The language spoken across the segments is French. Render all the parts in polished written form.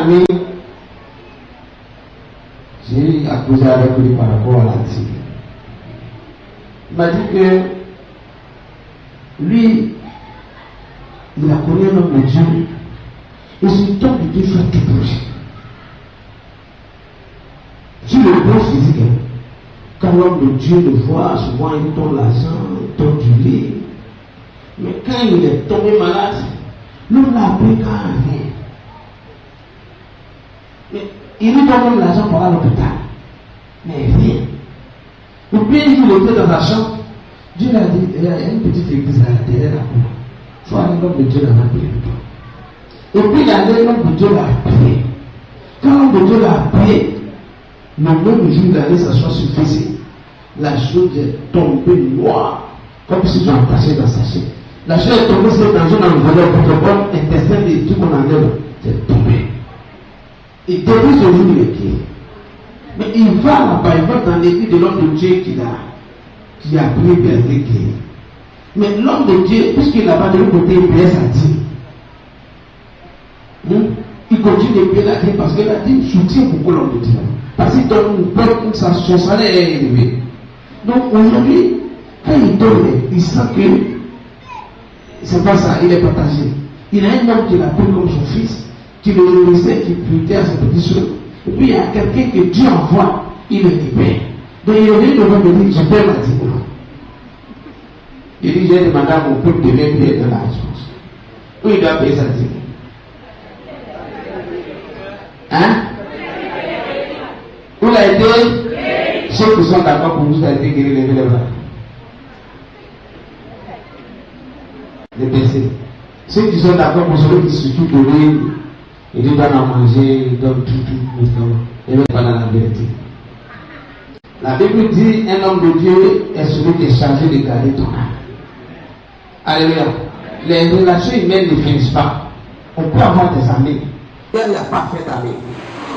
ami, j'ai accusé avec lui par rapport à la tige. Il m'a dit que lui, il a connu un homme de Dieu et ce temps de Dieu fait tout bouger. Dieu le beau physique. Quand l'homme de Dieu le voit, souvent il donne l'argent, il donne du lait. Mais quand il est tombé malade, l'homme l'a appris quand rien. Mais il lui donne même l'argent pour aller à l'hôpital. Mais rien. Et puis il était dans la chambre. Dieu l'a dit, il y a une petite église à l'intérieur là-bas. Il faut aller l'homme de Dieu là-bas prier. Et puis il a allé, l'homme de Dieu l'a prié. Quand l'homme de Dieu l'a prié, le même jour il allait s'asseoir sur le fils, la chose est tombée noire, comme si tu entaché dans sa chair. La chose est tombée, c'est dans une enveloppe, protocole, intestin et tout qu'on enlève, c'est tombé. Il dépose le jour il est pieds. Mais il va là-bas, il va dans l'église de l'homme de Dieu qui a prié pour être guéri. Mais l'homme de Dieu, puisqu'il n'a pas de l'autre côté, il paye sa dîme. Il continue de payer la dîme parce que la dîme soutient beaucoup l'homme de Dieu. Parce qu'il donne son salaire est élevé. Donc aujourd'hui, quand il donne, il sent que c'est pas ça, il est partagé. Il a un homme qui l'a pris comme son fils, qui le nourrissait, qui pluttait à ses petits soeurs. Et puis il y a quelqu'un que Dieu envoie, il le libère. Donc il est venu devant me dire, je paie ma dîme. Il dit, j'ai demandé à mon peuple de venir payer de l'argent. Où il doit payer sa dîme? Hein? Où il a été? Ceux qui sont d'accord pour vous, a été guéri, levez les bras. Les baisser. Ceux qui sont d'accord pour celui qui se trouve de lui, il dit donne à manger, il donne tout, et même pas dans la vérité. La Bible dit un homme de Dieu est celui qui est chargé de garder ton âme. Alléluia. Les relations humaines ne finissent pas. On peut avoir des amis. Il n'y a pas fait d'amis.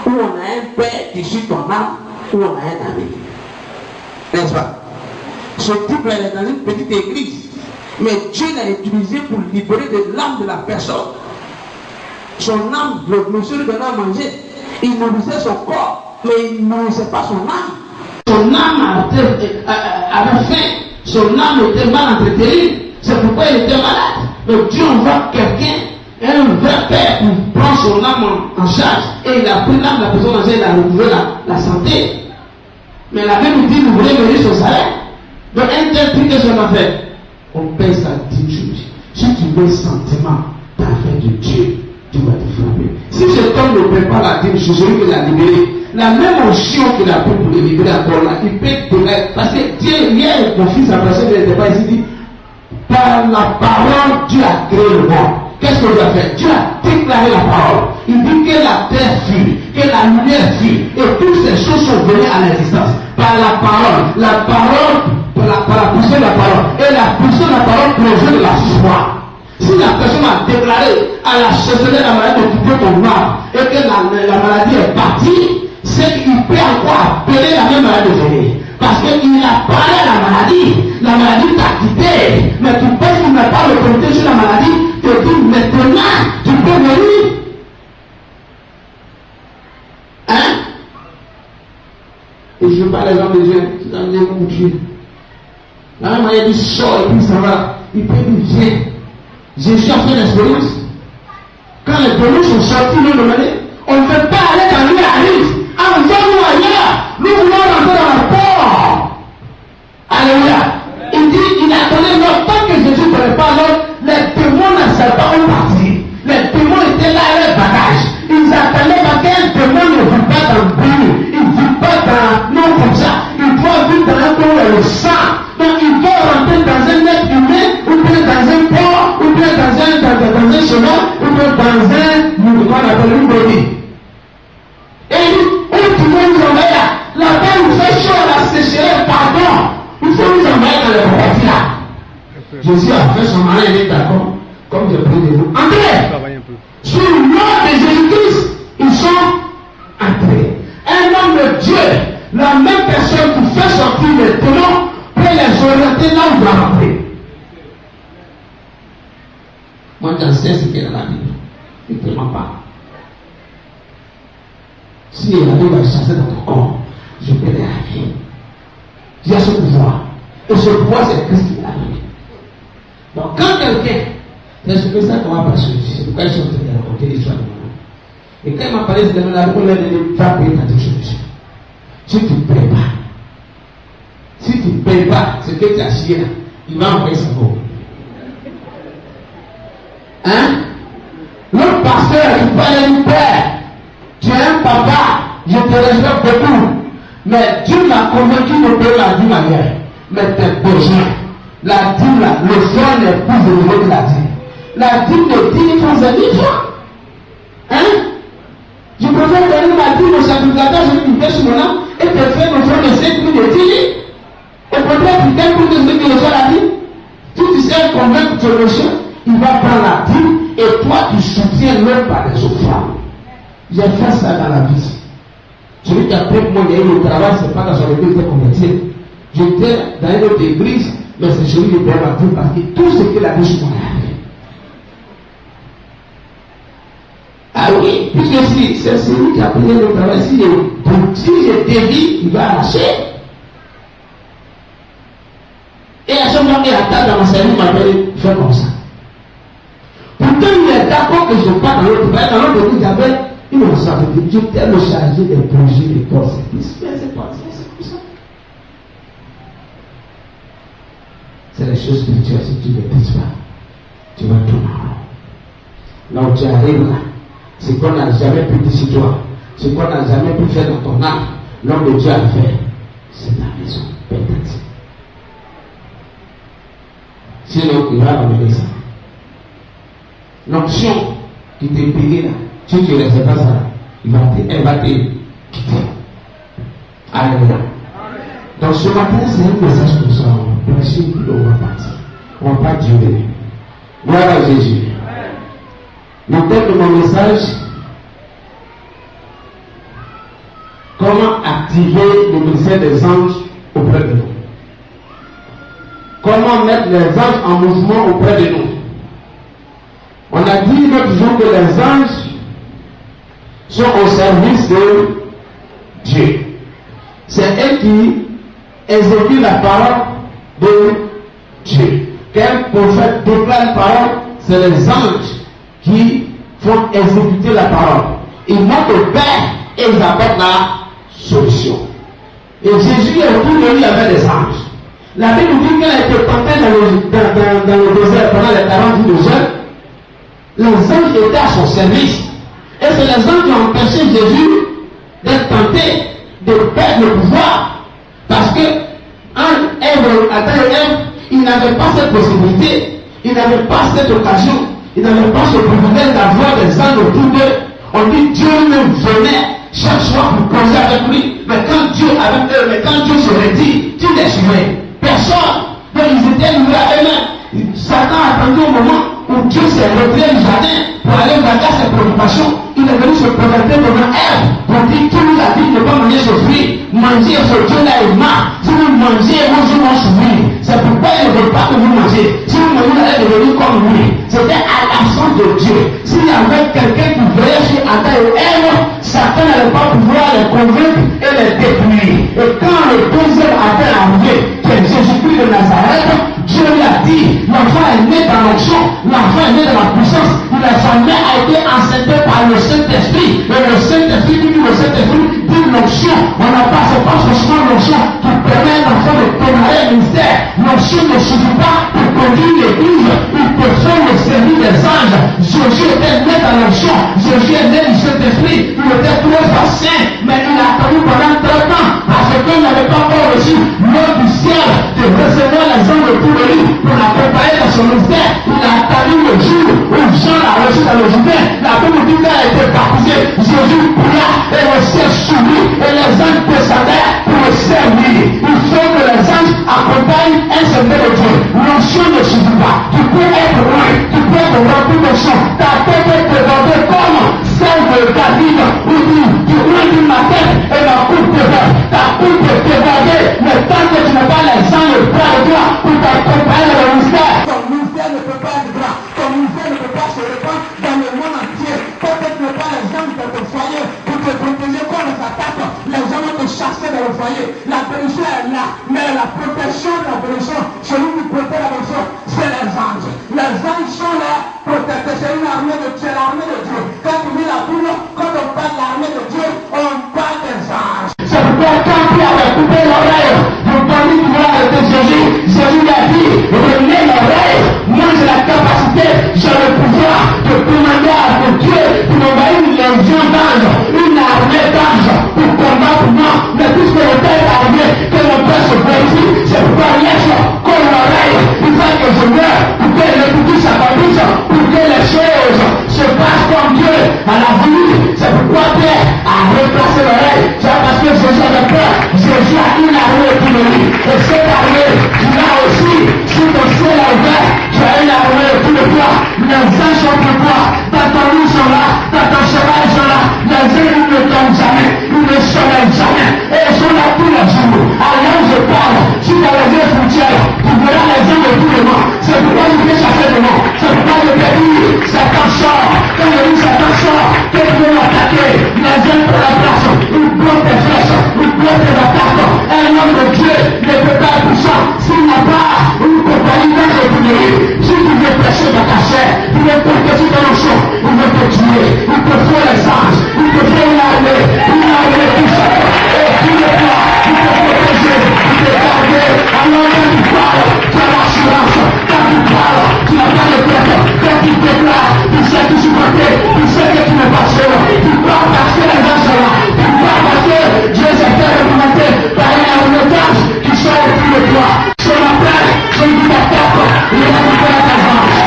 Où on a un père qui suit ton âme, où on a un ami. N'est-ce pas? Ce type-là est dans une petite église. Mais Dieu l'a utilisé pour libérer de l'âme de la personne. Son âme, le monsieur lui donnait à manger. Il nourrissait son corps, mais il ne nourrissait pas son âme. Son âme avait faim. Son âme était mal entretenue. C'est pourquoi il était malade. Donc Dieu envoie quelqu'un, un vrai père, pour prendre son âme en charge. Et il a pris l'âme de la personne âgée, il a retrouvé la santé. Mais la Bible dit, vous voulez venir son salaire. Donc un tel prix que son affaire, on paye sa dîme. Si tu veux sentiment d'affaire de Dieu, tu vas te frapper. Si cet homme ne paie pas la dîme, c'est celui qui l'a libéré. La même onction qu'il a pris pour le libérer encore là, il paie de l'aide. Parce que Dieu, hier, mon fils a passé de n'était pas ici, dit, par la parole, Dieu a créé le monde. Qu'est-ce que Dieu a fait? Dieu a déclaré la parole. Il dit que la terre fut, que la lumière fut, et toutes ces choses sont venues à l'existence. Par la parole, par la puissance de la parole. Et la puissance de la parole provient de la foi. Si la personne a déclaré à la sorcellerie la maladie de couper ton âme, et que la maladie est partie, c'est qu'il peut encore appeler la même maladie de venir. Parce qu'il a parlé à la maladie t'a quitté. Mais tu penses qu'il n'a pas l'autorité sur la maladie, te dit maintenant, tu peux venir. Hein? Et je ne veux pas les hommes de Dieu, c'est un Dieu mon Dieu. La même manière, il sort et puis ça va. Il peut dire, viens. Jésus a fait l'expérience. Quand les démons sont sortis, ils l'ont demandé, on ne veut pas aller quand lui arrive. Envoie-nous ailleurs. Nous voulons rentrer dans la porte. Alléluia. Il dit, il a donné longtemps que Jésus ne parlait pas l'autre. Les démons ne savaient pas où partir. Les démons étaient là à leur bagage. Ils attendaient parce qu'un démon ne vit pas dans le but. Il ne vit pas dans, non comme ça. Il doit vivre dans un corps le sang. Donc il doit rentrer dans un être humain, ou bien dans un corps, ou bien dans un chemin, ou bien dans qu'on appelle une body. Et il dit, où tu veux nous envoyer là? Là-bas, il fait chaud, la sécheresse, pardon. Il faut nous envoyer dans le profit là. Jésus a fait son malin, il est d'accord. Comme je prie de vous. Entrez! Sur le nom de Jésus-Christ, ils sont entrés. Un homme de Dieu, la même personne qui fait sortir les démons, peut les orienter là où il doit rentrer. Moi, j'en sais ce qu'il y a dans la Bible. Il ne te ment pas. Si il arrive à chasser dans ton corps, je peux les ramener. Il y a ce pouvoir. Et ce pouvoir, c'est Christ qui l'a donné. Donc, quand quelqu'un, c'est ça qu'on va passer, c'est pourquoi je suis en train de raconter l'histoire de mon homme. Et quand il m'a parlé de la on a dit, va payer ta distribution. Si tu ne payes pas, si tu ne payes pas ce que tu as signé là, il va envoyer sa mort. Hein? Le pasteur qui parlait du père, tu es un papa, je te respecte beaucoup, mais Dieu m'a convaincu de payer la dîme ailleurs. Mais tes besoins, la dîme là, le frère n'est plus élevé que la dîme. La dîme de 10 000 francs, c'est 1000 francs. Hein? Je préfère donner ma dîme au sacrificateur, je lui fais sur mon âme, et te faire le frère de 5 000 de 10 000. Et peut-être que quelqu'un de ceux qui reçoit la dîme, si tu sais convaincre ton monsieur, il va prendre la dîme, et toi tu soutiens l'autre par des offrandes. J'ai fait ça dans la vie. Celui qui a pris moi, il y a eu le travail, c'est pas dans son église de convertir. J'étais dans une autre église, mais c'est celui qui prend la dîme parce que tout ce qu'il a dit sur mon âme. Ah oui, puisque si c'est celui qui a pris le travail, si je dévie, il va arracher. Et à ce moment, il attend dans mon service, il m'appelle, fais comme ça. Pourtant, il est d'accord que je parte dans l'autre pays. Dans l'autre pays, j'avais une responsabilité. J'étais le chargé des projets de corps service. Mais c'est pas ça, c'est comme ça. C'est les choses spirituelles, si tu ne les dis pas, tu vas tourner en rond. Là où tu arrives là, ce qu'on n'a jamais pu dire sur toi, ce qu'on n'a jamais pu faire dans ton âme, l'homme de Dieu a fait, c'est ta maison, peut-être. Sinon, il va ramener ça. L'onction qui t'est payée là, si tu ne restes pas ça, elle va te quitter. Alléluia. Donc ce matin, c'est un message comme ça. On va partir. On ne va pas durer. Gloire à Jésus. Le thème de mon message, comment activer le ministère des anges auprès de nous. Comment mettre les anges en mouvement auprès de nous. On a dit l'autre jour que les anges sont au service de Dieu. C'est eux qui exécutent la parole de Dieu. Quand un prophète déclare une parole, c'est les anges qui font exécuter la parole. Ils montent au Père et ils apportent la solution. Et Jésus est autour de lui avec des anges. La Bible nous dit qu'elle a été tentée dans le désert pendant les 40 jours de jeûne. Les anges étaient à son service. Et c'est les anges qui ont empêché Jésus d'être tenté, de perdre le pouvoir. Parce que Adam et Ève, ils n'avaient pas cette possibilité, ils n'avaient pas cette occasion, ils n'avaient pas ce privilège d'avoir des anges autour d'eux. On dit Dieu même venait chaque soir pour causer avec lui. Mais quand Dieu se retire, qui les suivait? Personne. Donc ils étaient livrés à eux-mêmes. Satan a attendu au moment où Dieu s'est retiré du jardin pour aller vaquer ses préoccupations. Il est venu se présenter devant Ève pour dire qu'il nous a dit de ne pas manger ce fruit. Manger ce Dieu-là est marre. Si vous mangez, vos jours vont s'ouvrir. C'est pourquoi il ne veut pas que vous mangez. Si vous mangez, vous allez devenir comme lui. C'était à l'absence de Dieu. S'il y avait quelqu'un qui veillait sur Adam et Ève, Satan n'allait pas pouvoir les convaincre et les détruire. Et quand le deuxième Adam est arrivé, qui est Jésus-Christ de Nazareth, Dieu lui a dit, l'enfant est né dans l'onction, l'enfant est né dans la puissance, sa mère a été enceintée par le Saint-Esprit, et le Saint-Esprit dit le Saint-Esprit dit l'onction. On n'a pas, c'est pas forcément l'onction qui permet à l'enfant de démarrer un ministère. L'onction ne suffit pas pour conduire l'église, il peut faire le service des anges. Jésus était né dans l'onction, Jésus est né du Saint-Esprit, il était 3 fois saint, mais il a attendu pendant 30 ans, parce qu'il n'avait pas encore reçu l'eau du ciel de recevoir les anges autour de lui pour l'accompagner dans son ministère. Il a attendu le jour où Jean l'a reçu dans le Jourdain. La Bible dit qu'elle a été baptisée. Jésus pria et le ciel s'ouvrit et les anges descendaient pour le servir. Il faut que les anges accompagnent un serviteur de Dieu. L'onction ne suffit pas. Tu peux être loin, tu peux être rempli d'onction. Ta tête est présentée comme celle de David où tu ouvres ma tête et ma coupe déborde. Ta coupe est débordée, mais tant que tu n'as pas les anges près de toi pour t'accompagner dans le ministère, ton ministère ne peut pas être grand. Ton ministère ne peut pas se répandre dans le monde entier. Peut-être ne pas les gens dans ton foyer pour te protéger contre accompagner. La bénédiction est là, mais la protection de la bénédiction, celui qui protège la bénédiction, c'est les anges. Les anges sont là, protecteurs, c'est une armée de Dieu, l'armée de Dieu. Quand tu lis la Bible, quand on parle de l'armée de Dieu, on parle des anges. C'est pourquoi quand Pierre avait coupé l'oreille, vous parlez du voir de Jésus, Jésus lui a dit, retenez l'oreille, moi j'ai la capacité, j'ai le pouvoir de commander à mon Dieu pour m'envoyer une légion d'anges, une armée d'anges pour combattre moi. Mais puisque le Père est arrivé, que mon Père se glorifie, c'est pourquoi laisse comme l'oreille, il faut que je meure, pour que l'Écriture s'accomplisse, pour que les choses se passent comme Dieu à la vie. C'est pourquoi Pierre a replacé l'oreille. C'est parce que Jésus avait peur. Jésus a une armée pour lui. Et cette armée, tu l'as aussi. Si ton ciel est ouvert, tu as une armée pour le toi. Les anges sont pour toi. Dans ton lit sont là. Dans ton cheval ils sont là. Les anges ne tombent jamais. Ils ne sommeillent jamais. Et ils sont là tous les jours. Alors je parle. Si tu as les yeux frontières, tu verras les hommes de tout le monde. C'est pourquoi je vais chasser le monde. C'est pourquoi je vais dire, Satan sort. Quand je dis Satan sort, qu'est-ce que vous attaquer? Les hommes pour la place. Ils bloquent tes flèches. Ils bloquent tes attaques. Un homme de Dieu ne peut pas être puissant s'il n'a pas une compagnie dans le bouillon. Si tu veux prêcher dans ta chair, tu veux porter sur ton champ, il veut te tuer. Il te faut les anges. Il te faut une armée puissante. Et tu le vois, il te protéger, il te garder. Alors quand tu parles, tu as l'assurance. Quand tu parles, tu n'as pas de peur. Quand tu déclares, tu sais que tu supporter, tu sais que tu n'es pas seul. Tu parles parce que les gens sont là. Tu parles parce que Dieu s'est fait remonter par un armée d'anges qui sont autour de toi. Ce matin, je dis t'attaque, il va te faire ta vengeance.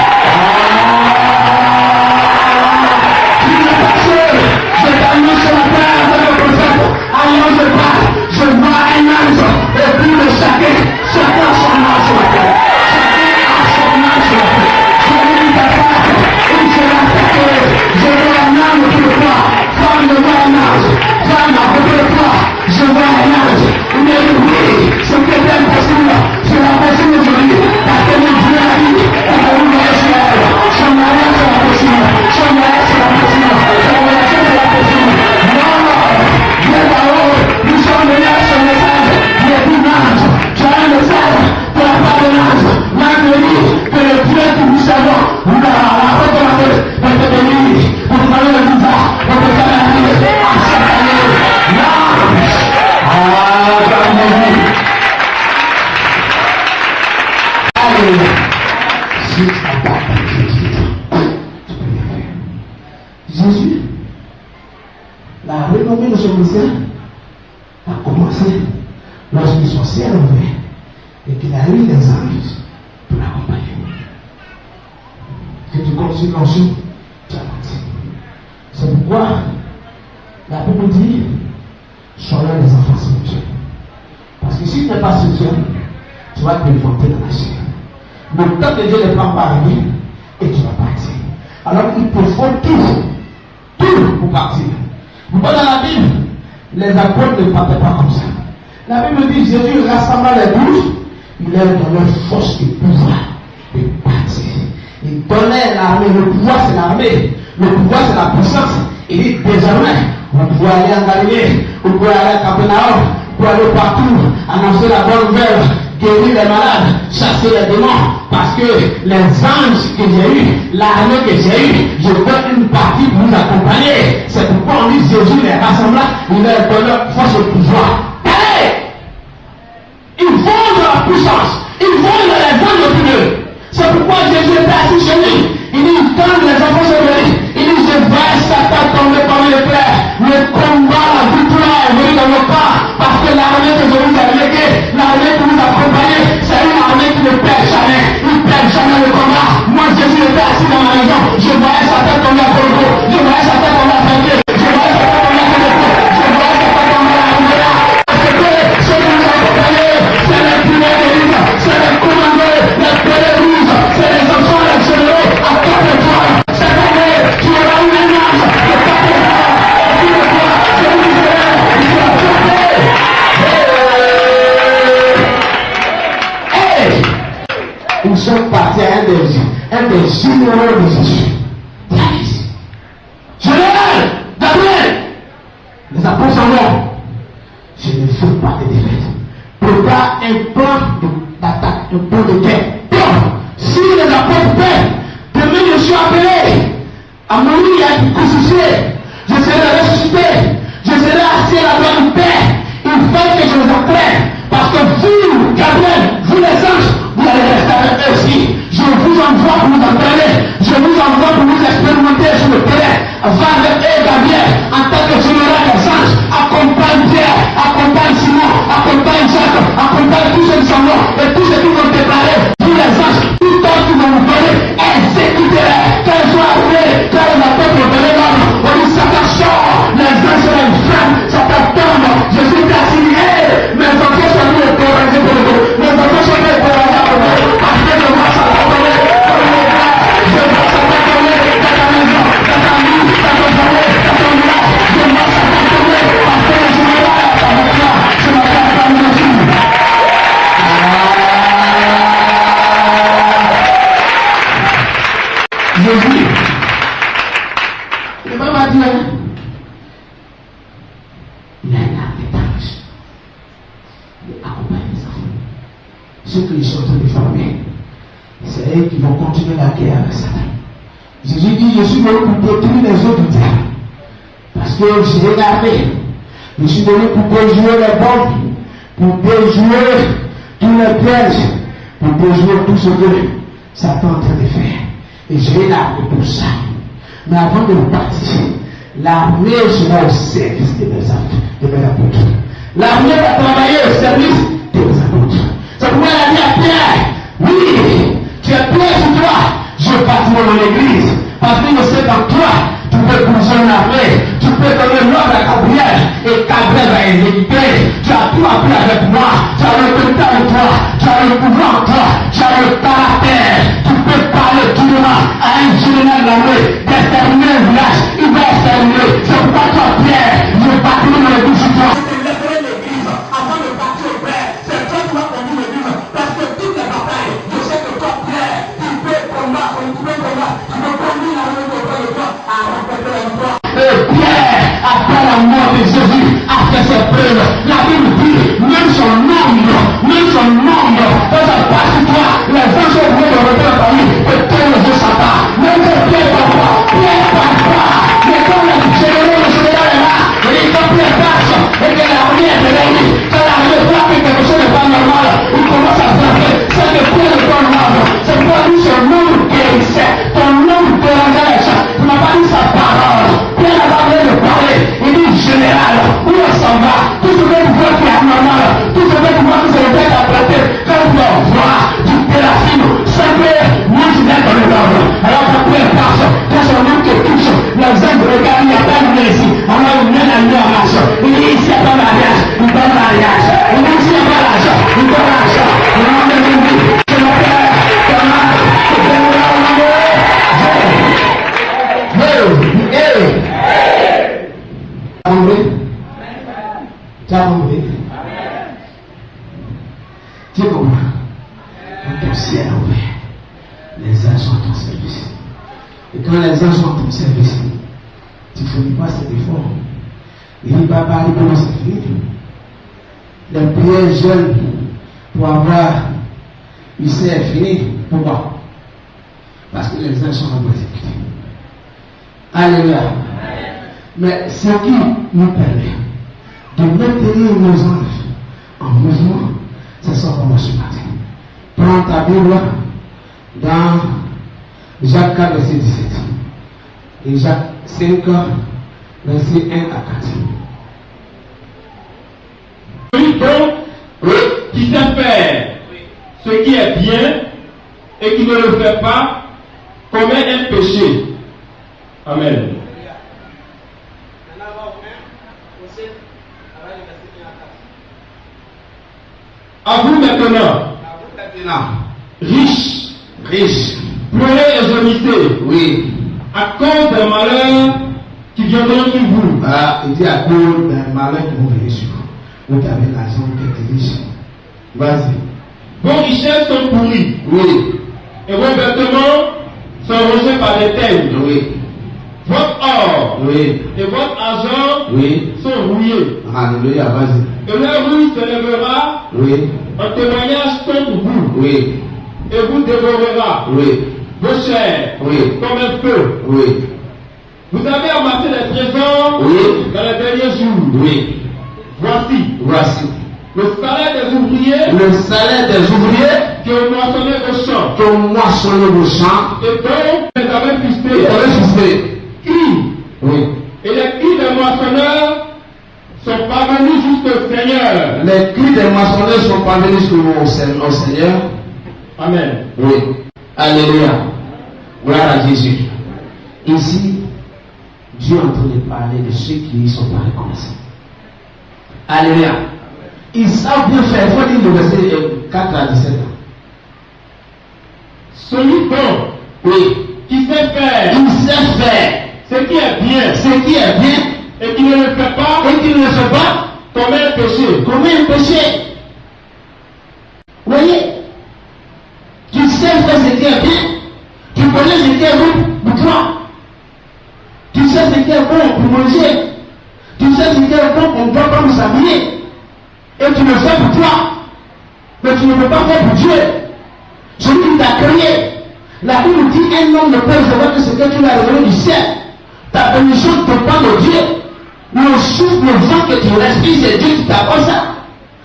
Tu n'es pas seul. Je t'annonce ce matin avec le prophète. Alors je parle, je vois un ange et puis de chacun a son ange ce matin. Chacun a son ange ce matin. Je dis t'attaque, il sera attaqué. Je vois un ange pour le toi. Femme, je vois un ange. Femme, à côté de toi, je vois un ange. Mais oui, ce qui est impossible, c'est la possible aujourd'hui. Parce que le Dieu a dit, et que vous voyez sur elle. Son mariage c'est la possible. Son mariage c'est la possible. Son mariage c'est la possible. Non, Dieu là-haut, nous sommes venus à son message. Il est dit l'ange. Tu as un message pour la part de l'ange. L'ange dit que le Dieu que nous savons, nous la recommandé, va te bénir. Pour te donner le pouvoir, pour te faire la vie à chaque année. L'ange. Alléluia. Si tu n'as pas Jésus, tu peux rien faire. Jésus, la renommée de son ministère a commencé lorsque son ciel est ouvert et qu'il a eu des anges pour l'accompagner. Si tu continues ensuite, tu as menti. C'est pourquoi la Bible dit, soyez les enfants spirituels. Parce que si tu n'es pas spirituel, tu vas te vanter dans la chair. Le temps de Dieu n'est pas arrivé et tu vas partir. Alors il te faut tout pour partir. Vous voyez dans la Bible, les apôtres ne partaient pas comme ça. La Bible dit Jésus rassembla les 12, il leur donnait force et pouvoir de partir. Il donnait l'armée, le pouvoir c'est l'armée, le pouvoir c'est la puissance. Il dit désormais, vous pouvez aller en Galilée, vous pouvez aller à Capernaum, vous pouvez aller partout, annoncer la bonne nouvelle, guérir les malades, chasser les démons, parce que les anges que j'ai eus, l'armée que j'ai eue, je veux une partie pour vous accompagner. C'est pourquoi on dit Jésus les rassembla, il leur donne force et pouvoir. Allez! Ils vont de la puissance, ils vont de les anges de Dieu. C'est pourquoi Jésus est assis chez lui. Il dit, quand les enfants sont venus, il dit, je vais Satan tomber parmi les frères. Le combat, la victoire est venue dans nos pas. Parce que l'armée que je vous ai léguée, l'armée que vous accompagnez, c'est une armée qui ne perd jamais. Il ne perd jamais le combat. Moi, Jésus était assis dans ma maison. Je voyais Satan tomber à Borgo. Je voyais Satan tomber à Fendier. Je voyais Satan tomber à Fendier. Je voyais Satan tomber à Angela. Parce que ceux qui nous accompagnent, c'est les premiers d'élite, c'est les commandés, les pérés rouges, c'est les enfants, les généraux, à part de toi. Cette année, tu auras une image de ta terre. Et tu le vois, c'est une Israël, il sera frappé. Hey! Ils sont partis à un des généraux de Jésus. Général, Gabriel, les apôtres sont morts. Je ne veux pas te aura un plan d'attaque, un plan de guerre. Donc, si les apôtres paient, demain je suis appelé à mourir et à être crucifié, je serai ressuscité, je serai assis à la droite du Père. Il faut que je les apprenne, parce que vous, Gabriel, vous les anges, vous allez rester avec eux aussi. Je vous envoie pour vous entraîner, je vous envoie pour vous expérimenter sur le terrain. Va avec eux, Gabriel, en tant que général des anges, accompagne Pierre, accompagne Simon, accompagne Jacques, accompagne tous ceux qui sont morts et tous ceux qui vont déclarer, tous les anges, tout temps qui vont vous donner, exécutez-les, quand ils sont arrivés, quand les apôtres ont donné l'ordre, on dit Satan sort, les anges sont une flamme, Satan tombe, je suis assigné, mes enfants sont mis au terrorisé pour nous, mes enfants sont mis au terrorisé pour nous, parce que je vois ça la donner, je vois ça la donner, dans ta maison, dans ta vie, dans ton foyer, dans ton village, je vois ça la donner, parce que je me vois avec toi, je me vois pas mon Dieu. Jésus, il ne va pas dire, il a un héritage. Il accompagne les enfants. Ceux qui sont en train de former, c'est eux qui vont continuer la guerre avec Satan. Jésus dit, je suis venu pour détruire les autres du diable. Parce que j'ai regardé, je suis venu pour déjouer les bombes, pour déjouer tous les pièges, pour déjouer tout ce que Satan est en train de faire. Et j'ai l'armée pour ça. Mais avant de partir, l'armée sera au service de mes apôtres. L'armée va travailler au service de mes apôtres. C'est pourquoi elle a dit à Pierre, oui, tu es Pierre sur toi, je bâtirai mon église. Parce que je sais qu'en toi, tu peux bouger une armée, tu peux donner l'ordre à Gabriel, et Gabriel va exécuter. Tu as tout appris avec moi, tu as l'autorité en toi, tu as le pouvoir en toi, tu as le caractère, tu peux parler durement à un général de l'armée, d'exterminer un village, il va exterminer. C'est pourquoi toi, Pierre, je bâtirai mon église sur toi. Je laisserai l'église avant de partir au Père. C'est toi qui vas conduire l'église, parce que toutes les batailles, je sais que toi, Pierre, tu peux combattre, tu peux conduire l'armée auprès de toi à remporter la victoire. Pierre, après la mort de Jésus, a fait ses preuves. La Bible dit, même son nombre, dans sa passe toi, les gens sont venus de retour par lui, et tout le jour Satan. Même que Pierre parle pas, mais comme le général est là, il est comme les tâches, et que l'armée est derrière lui. Quand l'armée voit que quelque chose n'est pas normal, il commence à frapper. C'est que Pierre n'est pas normal. C'est pour lui son nom guérissait, ton nom dérangeait les gens. Tu n'as pas dit sa parole. Pierre n'a pas besoin de parler. Il dit général, où on s'en va? Tout ce que tu vois qui est anormal, tout ce que tu vois qui se répète à prêter, quand tu vas voir, tu terrassines, simple, moi tu viens dans le ordre. Alors quand Pierre passe, quand son nom te touche, les gens regardent, il n'y a pas de ici. Alors il mène à lui en marche. Il dit ici il n'y a pas mariage, il donne mariage. Il dit ici il n'y a pas l'argent, il donne l'argent. Il demande de lui, c'est mon père, c'est ma, c'est mon tu as compris? Tu comprends? Quand ton ciel est ouvert, les anges sont à ton service. Et quand les anges sont à ton service, tu ne finis pas cet effort. Il dit, papa, il commence à finir. Les prières jeunes pour avoir, il sait fini. Pourquoi? Parce que les anges sont à exécuter. Alléluia. Mais ce qui nous permet de maintenir nos anges en mouvement, c'est ça qu'on va ce matin. Prends ta Bible dans Jacques 4, verset 17. Et Jacques 5, verset 1 à 4. Celui donc qui sait faire ce qui est bien et qui ne le fait pas commet un péché. Amen. À vous maintenant, riches, pleurez et gémissez, oui, à cause des malheurs qui viendront sur vous. Voilà, il dit à cause des malheurs qui vont venir sur vous. Vous avez l'argent qui est riche. Vas-y. Vos richesses sont pourries, Oui, et vos vêtements sont rongés par des teignes. oui, Votre or oui, et votre argent oui. sont rouillés. Alléluia, vas-y. Et leur rouille se lèvera Oui, un témoignage contre vous. Oui. Et vous dévorera. Oui. Vos chairs. Oui. Comme un feu. Oui. Vous avez amassé des trésors. Oui. Dans les derniers jours. Oui. Voici. Le salaire des ouvriers. Le salaire des ouvriers Qui ont moissonné vos champs. qui ont moissonné vos champs. Et donc, vous les avez Vous frustrés. avez soufflé. Qui? Oui. Et les cris des moissonneurs sont parvenus jusqu'au Seigneur. Les cris des moissonneurs sont parvenus jusqu'au Seigneur. Amen. Oui. Alléluia. Gloire à Jésus. Ici, Dieu est en train de parler de ceux qui ne sont pas reconnaissants. Alléluia. Ils savent bien faire. Il faut dire le verset 4 à 17 ans. Celui donc Oui. qui sait faire Il sait faire ce qui est bien ce qui est bien et qui ne le fait pas et qui ne le fait pas commet un péché. commet un péché. Vous voyez? Tu sais faire ce qui est bien. Tu connais ce qui est bon pour toi. Tu sais ce qui est bon pour manger. Tu sais ce qui est bon pour toi comme s'habiller. Et tu le fais pour toi. Mais tu ne peux pas faire pour Dieu. Celui qui t'a créé. La Bible dit un homme ne peut recevoir que ce que tu l'as révélé du ciel. Ta bénédiction dépend de Dieu. Le souffle, le vent que tu respires, c'est Dieu qui t'apporte ça.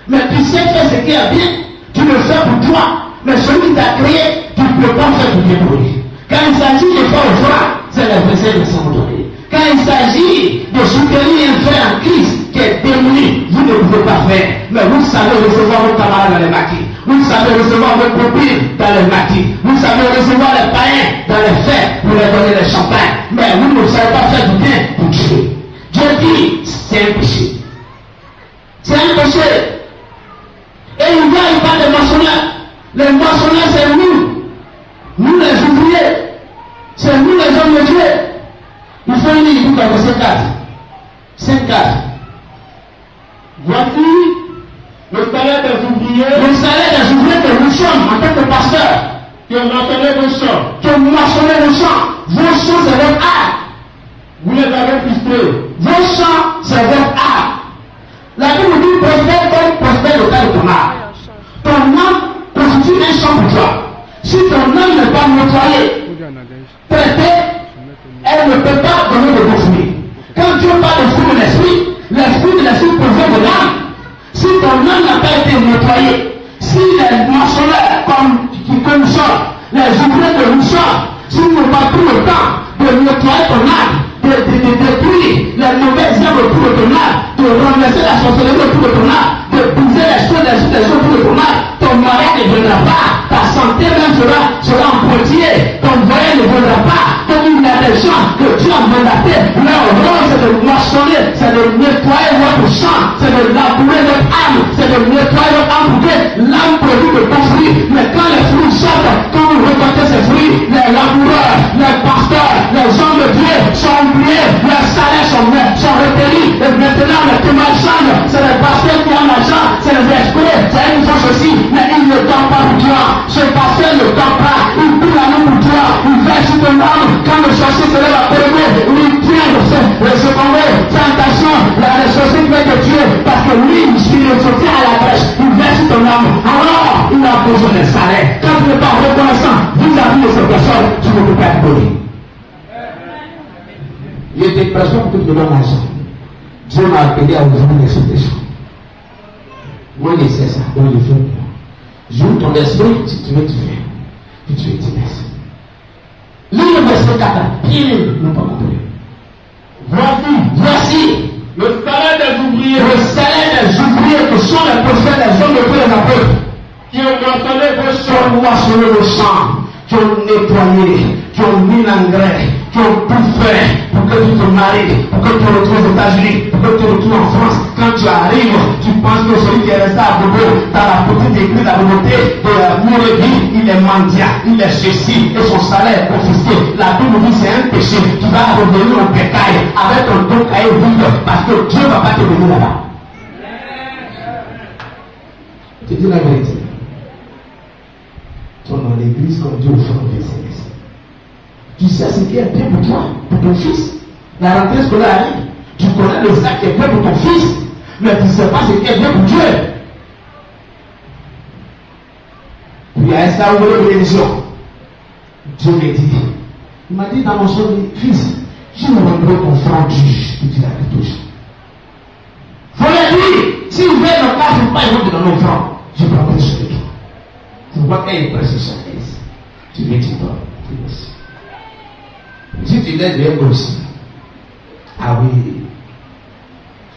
Mais tu sais faire ce qui est bien. Tu le fais pour toi. Mais celui qui t'a créé, tu ne peux pas faire pour Dieu pour lui. Quand il s'agit de faire au foi, c'est le verset de son donné. Quand il s'agit de soutenir un frère en Christ qui est démuni, vous ne pouvez pas faire. Mais vous savez recevoir vos camarades dans les maquis. Vous savez recevoir vos copines dans les maquis. Vous savez recevoir les païens dans les fêtes pour leur donner le champagne. Mais vous ne savez pas faire du bien pour Dieu. Dieu dit, c'est un péché. C'est un péché. Et il parle des moissonneurs. Les moissonneurs, c'est nous. Nous les ouvriers. C'est nous les hommes de Dieu. Il faut lire le livre verset 4. 5-4. Voici le salaire des ouvriers Le salaire des ouvriers que nous sommes en tant que pasteurs, qui ont moissonné vos champs. qui ont moissonné nos champs. Vos champs, c'est votre art. Vous les avez frustrés. Vos champs, c'est votre art. La Bible dit prospère comme prospère le cas de ton art. Ton âme constitue un champ pour toi. Si ton âme n'est pas nettoyée, traitée, elle ne peut pas donner de bons fruits. Quand Dieu parle de fruits de l'esprit provient de l'âme. Si ton âme n'a pas été nettoyée, si les moissonneurs comme nous sommes, les ouvriers que nous sommes, si nous n'avons pas pris le temps de nettoyer ton âme, de détruire les mauvaises œuvres autour de ton âme, de renverser la sorcellerie autour de ton âme, de briser les choses des autres autour de ton âme, ton mariage ne viendra pas, ta santé même sera empointillée, ton voyage ne viendra pas. Comme il y a des gens que Dieu a mandaté, leur rôle c'est de moissonner, c'est de nettoyer votre sang, c'est de labourer votre âme, c'est de nettoyer votre âme pour que l'âme produit de bons fruits. Mais quand les fruits sortent, quand vous récoltez ces fruits, les laboureurs, les pasteurs, les hommes de Dieu sont oubliés, leurs salaires sont retenus, et maintenant les témoins changent, c'est les pasteurs qui ont l'argent, c'est les esprits, c'est une chose aussi, mais ils ne donnent pas pour Dieu. Ce pasteur ne donne pas, il prie la main pour Dieu, il verse sur ton âme, quand le sorcier se lève à premier, il tient le secondé, fais attention, le sorcier qui fait que Dieu, parce que lui, il est sorti à la brèche, il verse sur ton âme, alors il a besoin d'un salaire. Quand tu n'es pas reconnaissant vis-à-vis de ces personnes, tu ne peux pas être poli. Il était presque pour que tu donnes l'argent. Dieu m'a appelé à ouvrir l'expression. Moi, je sais ça, donc je fais. J'ouvre ton esprit, si tu veux, tu fais. Puis tu es timide. Lis le verset 4, bien, non pas compris. Voici Le salaire des ouvriers le salaire des ouvriers que sont les prophètes, les hommes de Dieu, les apôtres, qui ont moissonné vos qui champs. ont moissonné le champ, qui ont nettoyé, qui ont mis l'engrais, qui ont tout fait pour que tu te maries, pour que tu te retrouves aux États-Unis, pour que tu te retrouves en France. Quand tu arrives, tu penses que celui qui est resté à Bobo, dans la petite église à volonté de la Mourébi, il est mendiant, il est ceci, et son salaire est confisqué. La Bible dit c'est un péché, tu vas revenir au pécaille avec un don cahier vide, parce que Dieu ne va pas te venir là-bas. Tu dis la vérité. Tu es dans l'église comme Dieu fait en business. Tu sais ce qui est bien pour toi, pour ton fils. La rentrée scolaire arrive. Tu connais le sac qui est bien pour ton fils, mais tu ne sais pas ce qui est bien pour Dieu. Puis à ça, vous voulez l'émission. Dieu m'a dit, il m'a dit dans mon sommeil, fils, je me rendrai ton frère juge, tu dis la vérité. Faut le dire, si vous voulez le cas, je ne vais pas y dans nos francs, je prendrai sur toi. Tu vois qu'il y a une précision. Tu me dis pas, tu laisses. Si tu laisses bien aussi, ah oui.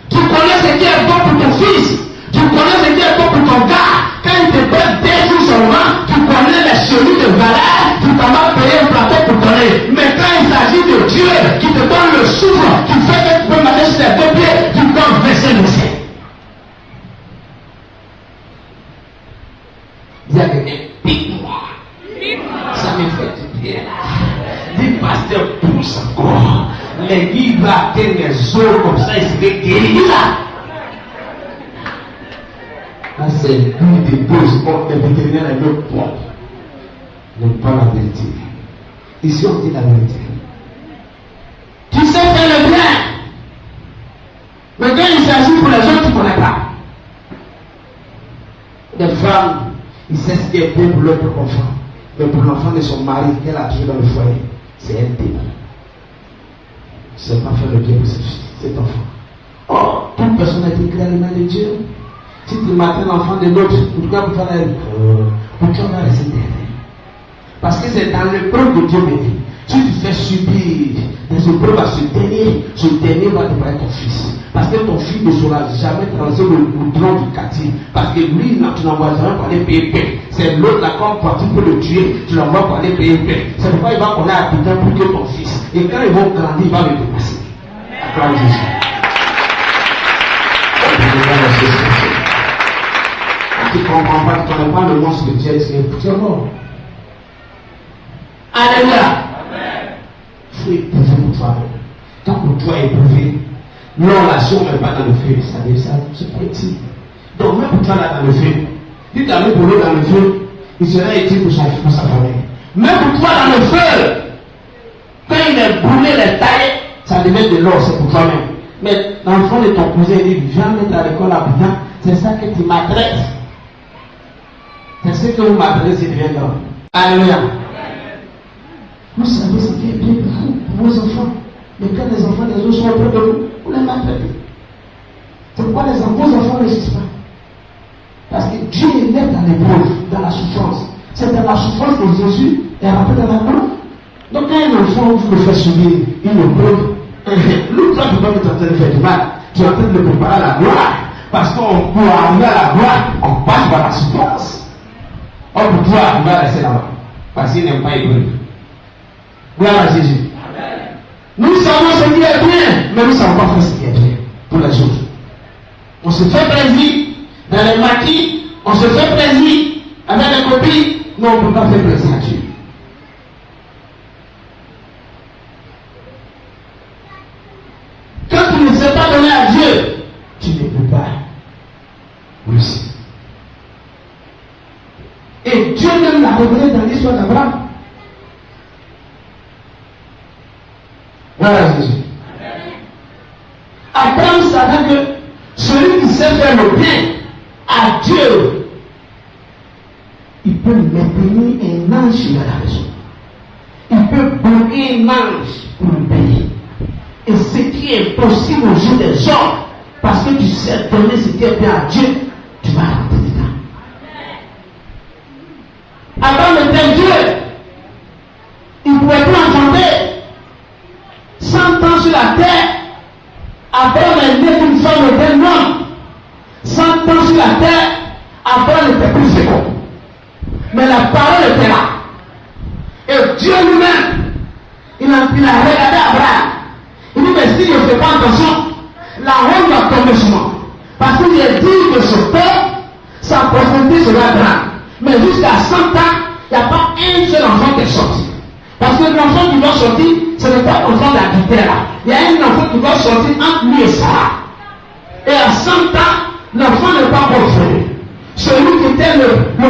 Tu connais ce qui est bon pour ton fils, tu connais ce qui est bon pour ton gars. Quand il te donne des jours seulement, tu connais les chenilles de valeur, tu t'en vas payer un plateau pour donner. Mais quand il s'agit de Dieu qui te donne le souffle, qui fait que tu peux marcher sur les deux pieds, tu dois verser le ciel. Il y a quelqu'un, pique-moi. Ça me fait du bien là. Dis pasteur, pousse encore. L'église va atteindre les eaux comme ça, il serait guéri là. Là, c'est lui qui dépose contre les vétérinaires et l'autre propre. N'aime pas la vérité. Ici, on dit la vérité. Tu sais faire le bien. Mais quand il s'agit pour les autres, tu ne connais pas. Des femmes, ils savent ce qui est bien pour leur enfant. Mais pour l'enfant de son mari qu'elle a tué dans le foyer, c'est un démon. C'est pas faire le bien pour cet enfant. Or, toute personne a été créée à l'image de Dieu. Si tu matais l'enfant de l'autre, pourquoi vous faire pourquoi on va rester derrière? Parce que c'est dans l'épreuve de Dieu béni. Si tu fais subir des épreuves à ce dernier va te prendre ton fils. Parce que ton fils ne saura jamais traverser le tronc du quartier. Parce que lui, tu n'envoies jamais par les PEP. C'est l'autre là, comme quand tu peux le tuer, tu l'envoies par les PEP. C'est pourquoi il va connaître à putain pour que ton fils. Et quand ils vont grandir, il va le dépasser. Acclame Jésus. Tu ne comprends pas, tu ne connais pas le monstre de Dieu, tu es mort. Alléluia. Il faut éprouver pour toi. Tant que toi es éprouvé, l'oration ne va pas dans le feu. Ça c'est pas utile. Donc, même pour toi là dans le feu, si tu as mis pour l'eau dans le feu, il sera utile pour sa famille. Même pour toi dans le feu, quand il est brûlé les tailles, ça devient de l'or, c'est pour toi-même. Mais l'enfant de ton cousin dit, viens mettre à l'école à Bouddha, c'est ça que tu m'adresses. C'est ce que vous m'adressez, c'est bien là. Alléluia. Vous savez ce qui est bien pour vos enfants. Mais quand les enfants des autres sont auprès de vous, vous les maltraitez. C'est pourquoi vos enfants ne résistent pas. Parce que Dieu est né dans l'épreuve, dans la souffrance. C'est dans la souffrance que Jésus est rappelé dans la gloire. Donc quand un enfant vous le fait subir une épreuve, l'autre toi tu ne peux pas être en train de faire du mal. Tu es en train de le préparer à la gloire. Parce qu'on pour arriver à la gloire, on passe par la souffrance. Or pour toi, il va rester là-bas. Parce qu'il n'aime pas épreuve. Gloire à Jésus. Amen. Nous savons ce qui est bien, mais nous ne savons pas faire ce qui est bien pour les autres. On se fait plaisir dans les maquis, on se fait plaisir avec les copines, mais on ne peut pas faire plaisir à Dieu. Quand tu ne sais pas donner à Dieu, tu ne peux pas réussir. Et Dieu même l'a révélé dans l'histoire d'Abraham. Voilà Jésus. Abraham savait que celui qui sait faire le bien à Dieu, il peut maintenir un ange à la maison. Il peut bloquer un ange pour le payer. Et ce qui est possible au jour des hommes, parce que tu sais donner ce qui est bien à Dieu, tu vas rentrer dedans. Abraham était Dieu. Il ne pouvait plus enfanter. 100 ans sur la terre, Abraham est né d'une femme et d'un homme. 100 ans sur la terre, Abraham n'était plus fécond. Mais la parole était là. Et Dieu lui-même, il a regardé Abraham. Il dit, mais si je ne fais pas attention, la honte va tomber sur moi. Parce qu'il est dit que ce peuple, sa prospérité sera grande. Mais jusqu'à 100 ans, il n'y a pas un seul enfant qui est sorti. Parce que l'enfant qui va sortir, ce n'est pas l'enfant d'adultère. Il y a un enfant qui va sortir entre lui et Sarah. Et à 100 ans, l'enfant n'est pas prospéré. Celui qui était le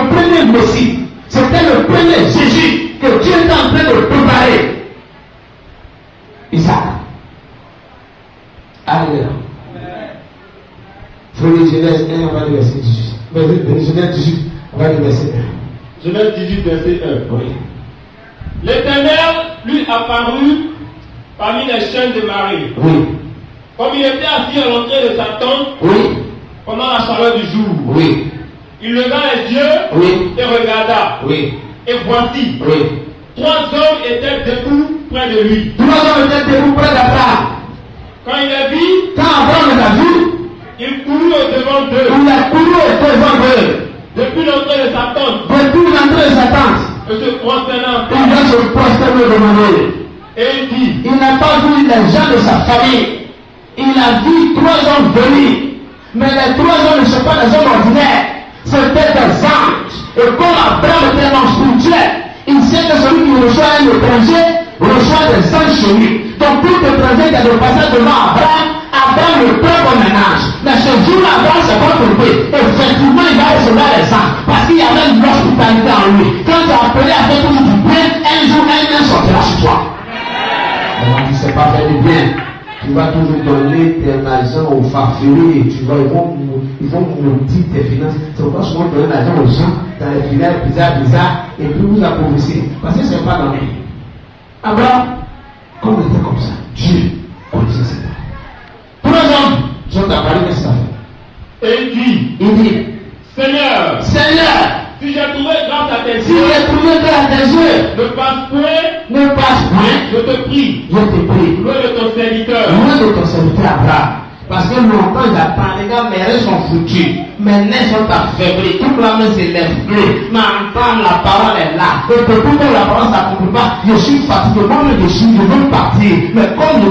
premier Messie, c'était le premier Jésus que Dieu était en train de préparer. Isaac. Alléluia. Frère Genèse 1, on va le verset 18. Genèse 18, on va le verset 1. Genèse 18, verset 1. Oui. L'Éternel lui apparut parmi les chaînes de Marie. Oui. Comme il était assis à l'entrée de sa tente Oui. pendant la chaleur du jour. Oui. Il leva les yeux Oui. et regarda. Oui. Et voici, Oui. 3 hommes étaient debout près de lui. 3 hommes étaient debout près d'Abraham. Quand il les vit, Quand Abraham les a vus, il courut au-devant d'eux. il a couru au-devant d'eux. Depuis l'entrée de sa tente, Depuis l'entrée de sa tente, et se prosternant, il va se prosterner devant eux. et il dit, Il n'a pas vu les gens de sa famille. Il a vu 3 hommes venir. Mais les 3 hommes ne sont pas des hommes ordinaires. C'était des anges. Et comme Abraham était un homme spirituel, il sait que celui qui reçoit un étranger reçoit des anges chez lui. Donc tout étranger qui a le passage devant Abraham, Abraham le prend comme un ange. Mais ce jour-là, Abraham s'est pas trompé. Effectivement, il va recevoir les anges. Parce qu'il y avait une hospitalité en lui. Quand tu as appelé à faire tout du bien, un jour, un nain sortira chez toi. Alors, tu ne sais pas faire du bien. Tu vas toujours donner tes argent aux farfelus et tu vas, ils vont maudire tes finances. C'est pourquoi souvent donner l'argent aux gens dans les finances bizarres et puis vous appauvrissez. Parce que ce n'est pas dans lui. Abraham, comme il était comme ça, Dieu connaissait ses parents. 3 hommes sont apparus, qu'est-ce que ça fait? et il dit, Seigneur, si j'ai trouvé grâce à tes yeux, ne passe point, je te prie, loin de ton serviteur. Abraham. Parce que longtemps, il a parlé, les gars, mes rêves sont foutus, mes nerfs sont affaiblis, toute la main s'élève plus, mais entendre la parole est là. Et depuis que la parole ne s'accomplit pas, je suis fatigué, moi je veux partir. Mais comme je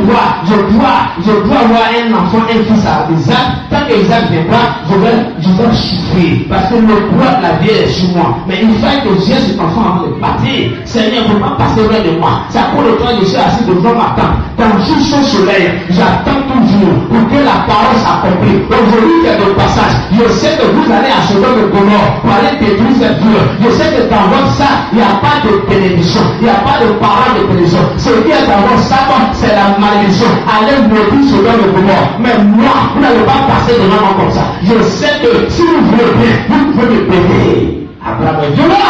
dois avoir un enfant, un fils à Isaac, tant que Isaac ne vient pas, je vais souffrir. Parce que le poids de la vie est sur moi. Mais il faut que j'ai cet enfant avant de partir. Seigneur, il ne faut pas passer loin de moi. C'est à cause de toi que je suis assis devant ma tente. Dans juste au soleil, j'attends toujours pour que la parole s'accomplisse. Aujourd'hui, il y a de passage. Je sais que vous allez à Sodome de Gomorrhe pour aller détruire cette ville. Je sais que dans votre sac, il n'y a pas de télévision. Il n'y a pas de parole de télévision. Ce qui est dans votre sac, c'est la malédiction. Allez maudire Sodome de Gomorrhe. Mais moi, vous n'allez pas passer devant moi comme ça. Je sais que si vous voulez bien, vous pouvez me payer. Abraham est violent.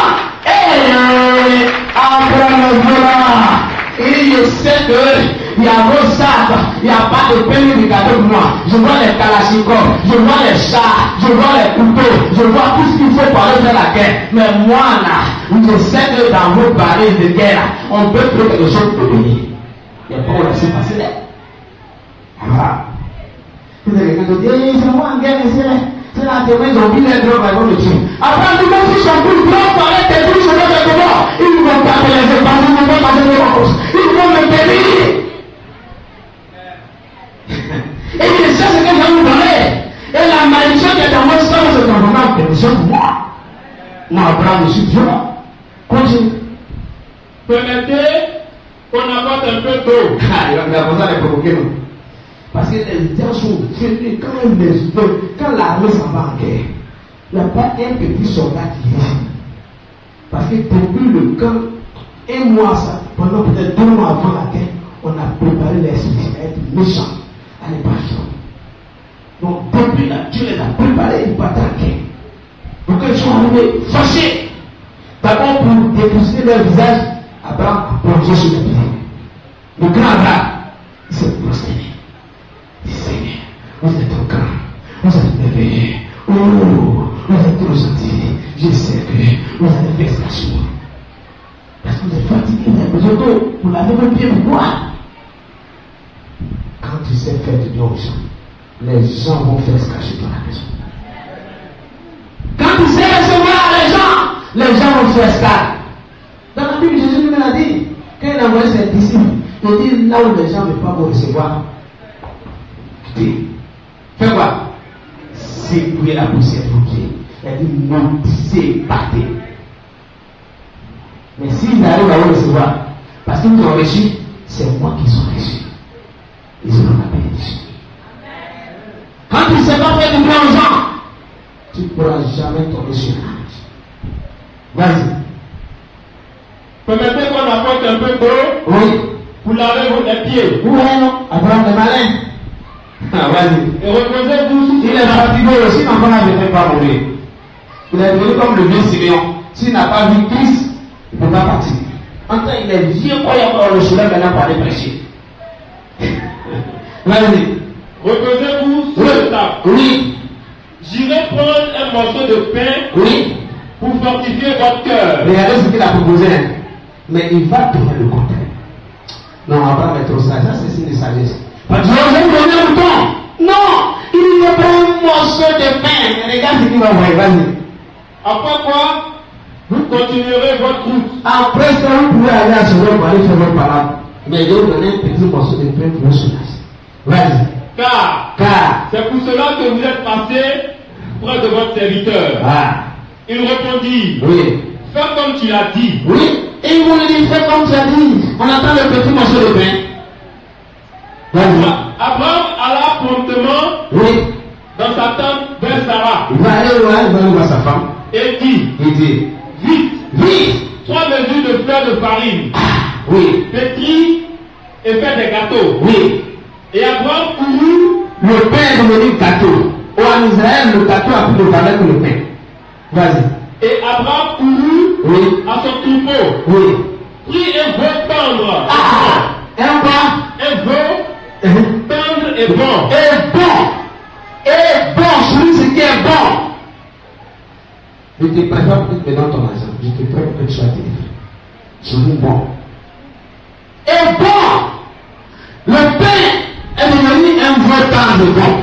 Abraham est violent. Et je sais que il y a vos sacs, il n'y a pas de peine de cadeau pour moi. Je vois les kalachnikovs, je vois les chars, je vois les couteaux, je vois tout ce qu'il faut pour aller faire la guerre. Mais moi là, je sais que dans vos barils de guerre, on peut trouver quelque chose pour venir. Il n'y a pas où laisser passer là. Voilà. Vous avez quelqu'un qui dit, c'est moi en guerre, c'est là, ils ont vu les drogues, ils vont le tuer. Après, nous avons vu son coup de blanc, par les têtes, sur le de mort. Ils ne vont pas me laisser passer, ils ne vont pas passer de mort. Ils vont me périr. Et je sais ce que je vais vous donner. Et la malédiction qui est dans votre sang, c'est vraiment une bénédiction pour moi. Moi, Abraham, je suis violent. Continue. Permettez qu'on apporte un peu d'eau. Il va me faire les provoquer, non? Parce que les gens sont venus quand l'armée s'en va en guerre. Il n'y a pas un petit soldat qui vient. Parce que depuis le camp, un mois, ça, pendant peut-être 2 mois avant la guerre, on a préparé les esprits à être méchants, à les passer. Donc depuis là, Dieu les a préparés, ils partent en guerre. Donc ils sont arrivés fâchés. D'abord pour déposer leur visage, Abraham a plongé sur les pieds. Le grand Abraham, il s'est prosterné. Seigneur, vous êtes un grand, vous êtes merveilleux. Oh, vous êtes trop gentil. Je sais que vous allez faire ça sur moi. Parce que vous êtes fatigué, vous avez besoin d'eau. Vous l'avez même bien pour moi. Quand tu sais faire du bien aux gens, les gens vont faire ce cacher dans la maison. Quand tu sais recevoir les gens vont faire ce. Dans la Bible, Jésus lui a dit, quand il a envoyé ses disciples, il dit là où les gens ne peuvent pas vous recevoir. Fais quoi? Secouer la poussière de vos pieds. Il a dit maudissez, battez. Mais s'ils arrivent à vous recevoir, parce qu'ils ont reçu, c'est moi qui sont reçus. Ils auront la bénédiction. Quand tu ne sais pas faire du bien aux gens, tu ne pourras jamais tomber sur l'âge. Vas-y. Permettez qu'on apporte un peu d'eau. Oui. Vous lavez vos pieds. Oui, non. Abraham est malin. Ah, vas-y. Et reposez-vous. Il est fatigué aussi, mais on ne peut pas mourir. Il est devenu comme le vieux Siméon. S'il n'a pas vu Christ, il ne peut pas partir. En temps, il est vieux, quoi, il le soulève maintenant pour aller prêcher. Vas-y. Reposez-vous sur le table. Oui. J'irai prendre un morceau de pain. Oui. Pour fortifier votre cœur. Regardez ce qu'il a proposé. Mais il va trouver le contraire. Non, on ne va pas mettre ça. Ça, c'est signe de sagesse. Parce que je vais vous donner un temps. Non, il ne prend un morceau de pain. Regarde ce qu'il va voir. Vas-y. Après quoi, vous continuerez votre route. Après ça, vous pouvez aller à ce moment pour aller faire votre parade. Mais je vais vous donner un petit morceau de pain pour vous soulager. Vas-y. Car c'est pour cela que vous êtes passé près de votre serviteur. Ah. Il répondit. Oui. Fais comme tu l'as dit. Oui. Et ils vont lui dire, fais comme tu as dit. On attend le petit morceau de pain. Vas-y. Abraham alla promptement oui. dans sa tente vers Sarah. Il va aller voir sa femme. Et dit. Il dit. Vite. 3 mesures de fleurs de farine. Oui. Pétris et fait des gâteaux. Oui. Et Abraham courut. Le pain est devenu gâteau. Ou en Israël, le gâteau a plus de valeur que le pain. Vas-y. Et Abraham courut oui. à son troupeau. Oui. Prit un veau tendre. Un quoi? Un veau tendre et bon. Et bon, celui ce qui est bon. Je te prépare pour que tu me donnes ton argent. Je te prépare pour que tu sois délivré. Celui bon. Et bon. Le pain est devenu un veau tendre et bon.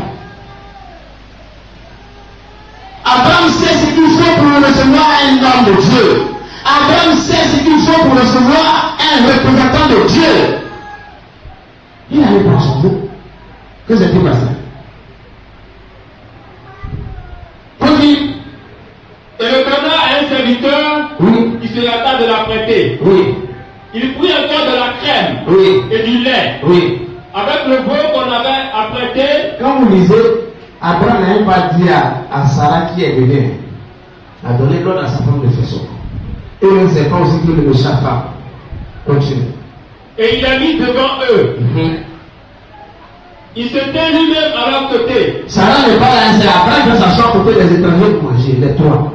Abraham sait ce qu'il faut pour recevoir un homme de Dieu. Abraham sait ce qu'il faut pour recevoir un représentant de Dieu. Il allait prendre son veau. Que s'est-il passé? Oui. Et le donna à un serviteur Oui. qui se hâta de la prêter. Oui. Il prit encore de la crème Oui. et du lait. Oui. Avec le veau qu'on avait apprêté. Quand vous lisez, Abraham n'a même pas dit à Sarah qui est venue, a donné l'ordre à sa femme de faire son. Et il ne sait pas aussi que le sa femme. Continue. Et il a mis devant eux. Il se tint lui-même à leur côté. Sarah n'est pas là, c'est Abraham qui s'assoit à côté des étrangers pour manger, les trois.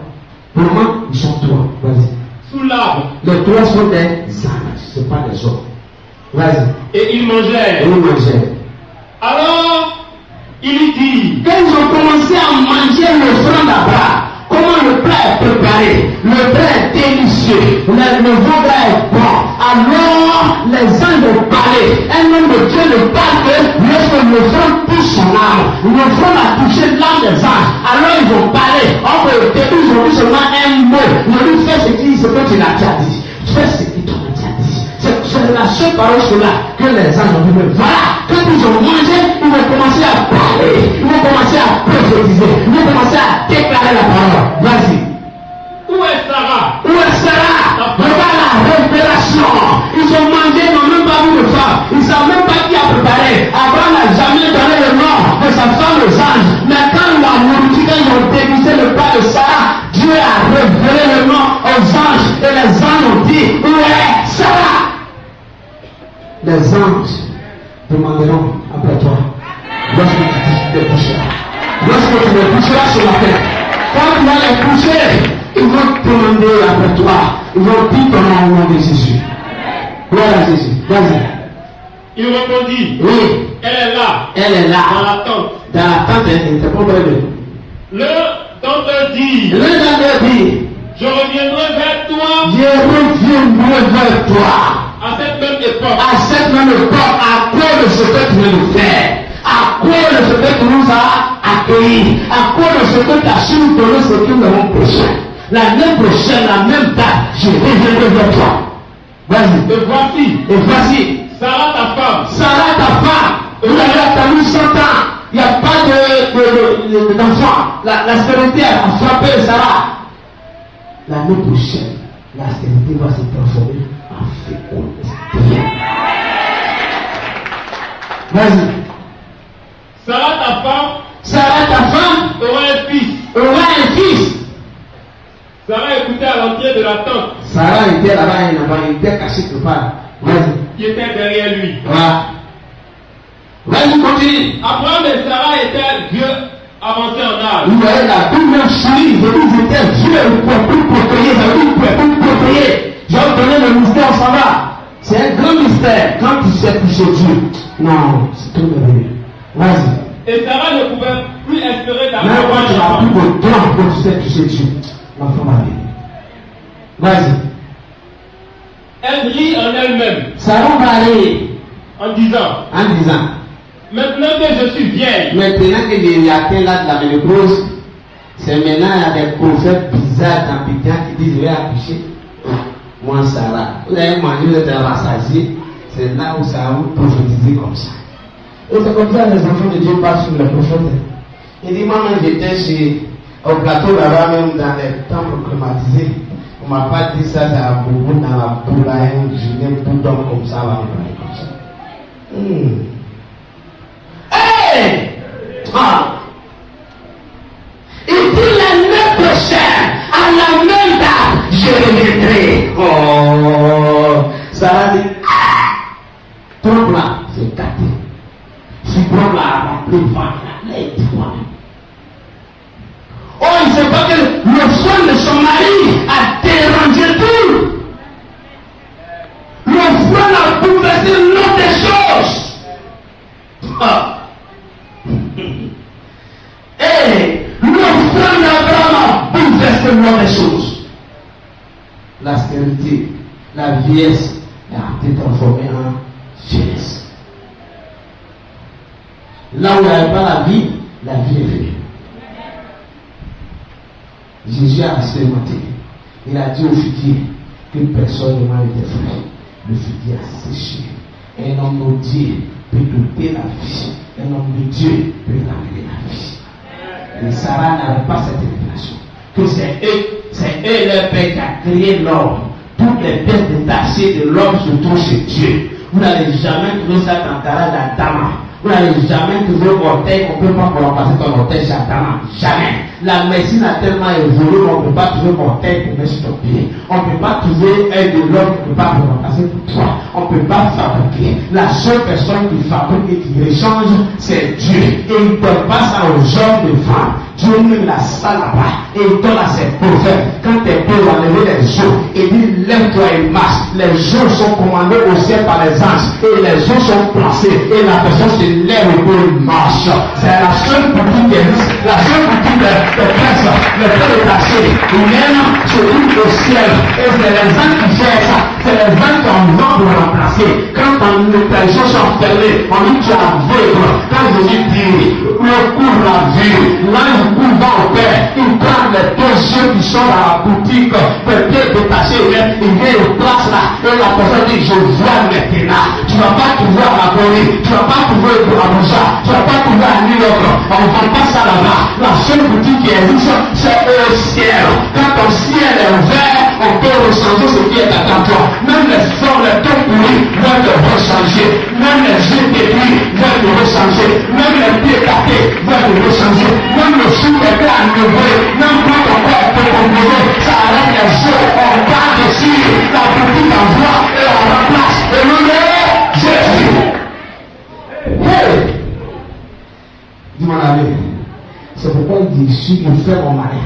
Pour moi, ils sont trois. Vas-y. Sous l'arbre. Les trois sont des ânes, ce n'est pas des hommes. Vas-y. Et ils mangeaient. Et ils mangeaient. Alors, il lui dit. Quand ils ont commencé à manger l'offrande d'Abraham, comment le plat est préparé, le plat est délicieux, le veau est bon. Alors les anges ont parlé. Un homme de Dieu ne parle que lorsque l'offrande touche son âme. L'offrande a touché l'âme des anges. Alors ils ont parlé. Or au début ils ont dit seulement un mot. Ils ont dit fais ce que tu l'as déjà dit. Fais ce que tu l'as déjà dit. C'est la seule parole là que les anges ont dit. Mais voilà, quand ils ont mangé, ils vont commencer à parler. Ils vont commencer à prophétiser. Ils vont commencer à déclarer la parole. Vas-y. Où est Sarah? Où est Sarah? Regarde la révélation. Ils ont mangé, ils n'ont même pas vu de femme. Ils ne savent même pas qui a préparé. Abraham n'a jamais donné le nom de sa femme aux anges. Mais quand la nourriture, quand ils ont dégusté le plat de Sarah, Dieu a révélé le nom aux anges. Et les anges ont dit, où est Sarah? Les anges demanderont après toi. Lorsque tu te coucheras. Lorsque tu te coucheras sur la terre. Quand tu vas les coucher, ils vont te demander après toi. Ils vont dire ton nom au nom de Jésus. Voilà Jésus. Vas-y. Il répondit. Oui. Elle est là. Elle est là. Dans la tente. Dans la tente, elle n'était pas près de. L'un d'entre eux dit. L'un d'entre eux dit. Je reviendrai vers toi. Je reviendrai vers toi. À cette même époque. À cette même époque, à cause de ce que tu viens de faire. À cause de ce que tu nous as accueillis. À cause de ce que tu as su nous donner ce que nous avons prochain. L'année prochaine, la même date, je reviendrai vers toi. Vas-y. Et voici. Sarah ta femme. Sarah ta femme. Vous avez attendu 100 ans. Il n'y a pas d'enfant. La stérilité a frappé Sarah. L'année prochaine, la stérilité va se transformer en fécondité. Vas-y. Sarah ta femme. Aura un fils. Sarah écoutait à l'entrée de la tente. Sarah était là-bas, il était caché quelque part. Vas-y. Qui était derrière lui. Voilà. Vas-y, continue. Abraham et Sarah étaient vieux avancés en âge. Vous voyez la Bible chérie, ils étaient vieux, ils ne pouvaient plus procréer, ça veut dire qu'ils ne pouvaient plus procréer. Je vais vous donner le mystère, ça va. C'est un grand mystère. Quand tu sais toucher Dieu, non, c'est tout merveilleux. Vas-y. Et Sarah ne pouvait plus espérer Même quand tu n'as plus de temps pour tu sais toucher Dieu, l'enfant va venir. Vas-y. Elle rit en elle-même. Sarah va aller en disant, maintenant que je suis vieille. Maintenant que j'ai atteint l'âge de la ménopause, c'est maintenant il y a des prophètes bizarres dans Pétain qui disent je vais accoucher. Moi, Sarah, vous avez mangé, vous êtes rassasié. C'est là où ça vous prophétiser comme ça. Et c'est comme ça que les enfants de Dieu passent sur le prophète. Il dit, moi, j'étais au plateau là-bas, même dans les temples climatisés. On ne m'a pas dit ça, ça a beaucoup dans la boule, je n'ai pas d'homme comme ça, là, comme ça. Hey! Il dit l'année prochaine, à la même date, je reviendrai. Oh! Ça dit, trompe là, c'est gâté. Si trompe là, à la oh, il ne sait pas que le frère de son mari a dérangé tout. Le frère a bouleversé l'autre des choses. Et le frère d'Abraham a bouleversé l'autre des choses. La stérilité, la vieillesse a été transformée en jeunesse. Là où il n'y avait pas la vie est venue. Jésus a expérimenté. Il a dit au figuier que personne ne mange des fruits. Le figuier a séché. Un homme de Dieu peut doter la vie. Un homme de Dieu peut ramener la vie. Et Sarah n'avait pas cette révélation. Que c'est eux leur père qui a créé l'homme. Toutes les pièces détachées de l'homme se trouvent chez Dieu. Vous n'allez jamais trouver ça dans Tara d'Adama. Vous n'allez jamais trouver un orteil, on ne peut pas remplacer ton orteil chez Adama. Jamais. La médecine a tellement évolué qu'on ne peut pas trouver un orteil pour mettre sur ton pied. On ne peut pas trouver un de l'homme qui ne peut pas remplacer pour toi. On ne peut pas fabriquer. La seule personne qui fabrique et qui échange, c'est Dieu. Et il ne donne pas ça aux hommes de femmes. Dieu même la salle là-bas. Et il donne à ses prophètes. Quand tes pères vont lever les eaux, il dit lève-toi et marche. Les eaux sont commandées au ciel par les anges. Et les eaux sont placées. Et la personne se lève et pour marche. C'est la seule boutique qui existe. La seule boutique de presse. Le père est taché. Lui-même se trouve au ciel. Et c'est les anges qui font ça. C'est les anges qui en vont pour remplacer. Quand les gens sont fermés, on dit tu es aveugle. Quand Jésus dit le cours la vue, l'ange va au Père, il prend les deux yeux qui sont dans la boutique, les pieds détachés, il vient au place là, et la personne dit je vois maintenant. Tu ne vas pas trouver à la Corée, tu ne vas pas trouver à Abuja, tu ne vas pas trouver à New York, on ne vend pas ça là-bas. La seule boutique qui existe, c'est au ciel. Quand ton ciel est ouvert, on peut rechanger ce qui est à toi. Même les forts, les taux pourris vont te rechanger. Même les yeux détruits vont te rechanger. Même les pieds cassés vont te rechanger. Même le chou est à nouveau. Même quand ton corps est composé, ça arrête les yeux. On part dessus. La boutique envoie et on remplace. Et le meilleur, Jésus. Hey! Dis-moi la vérité. C'est pourquoi il dit, je suis le frère mon mari.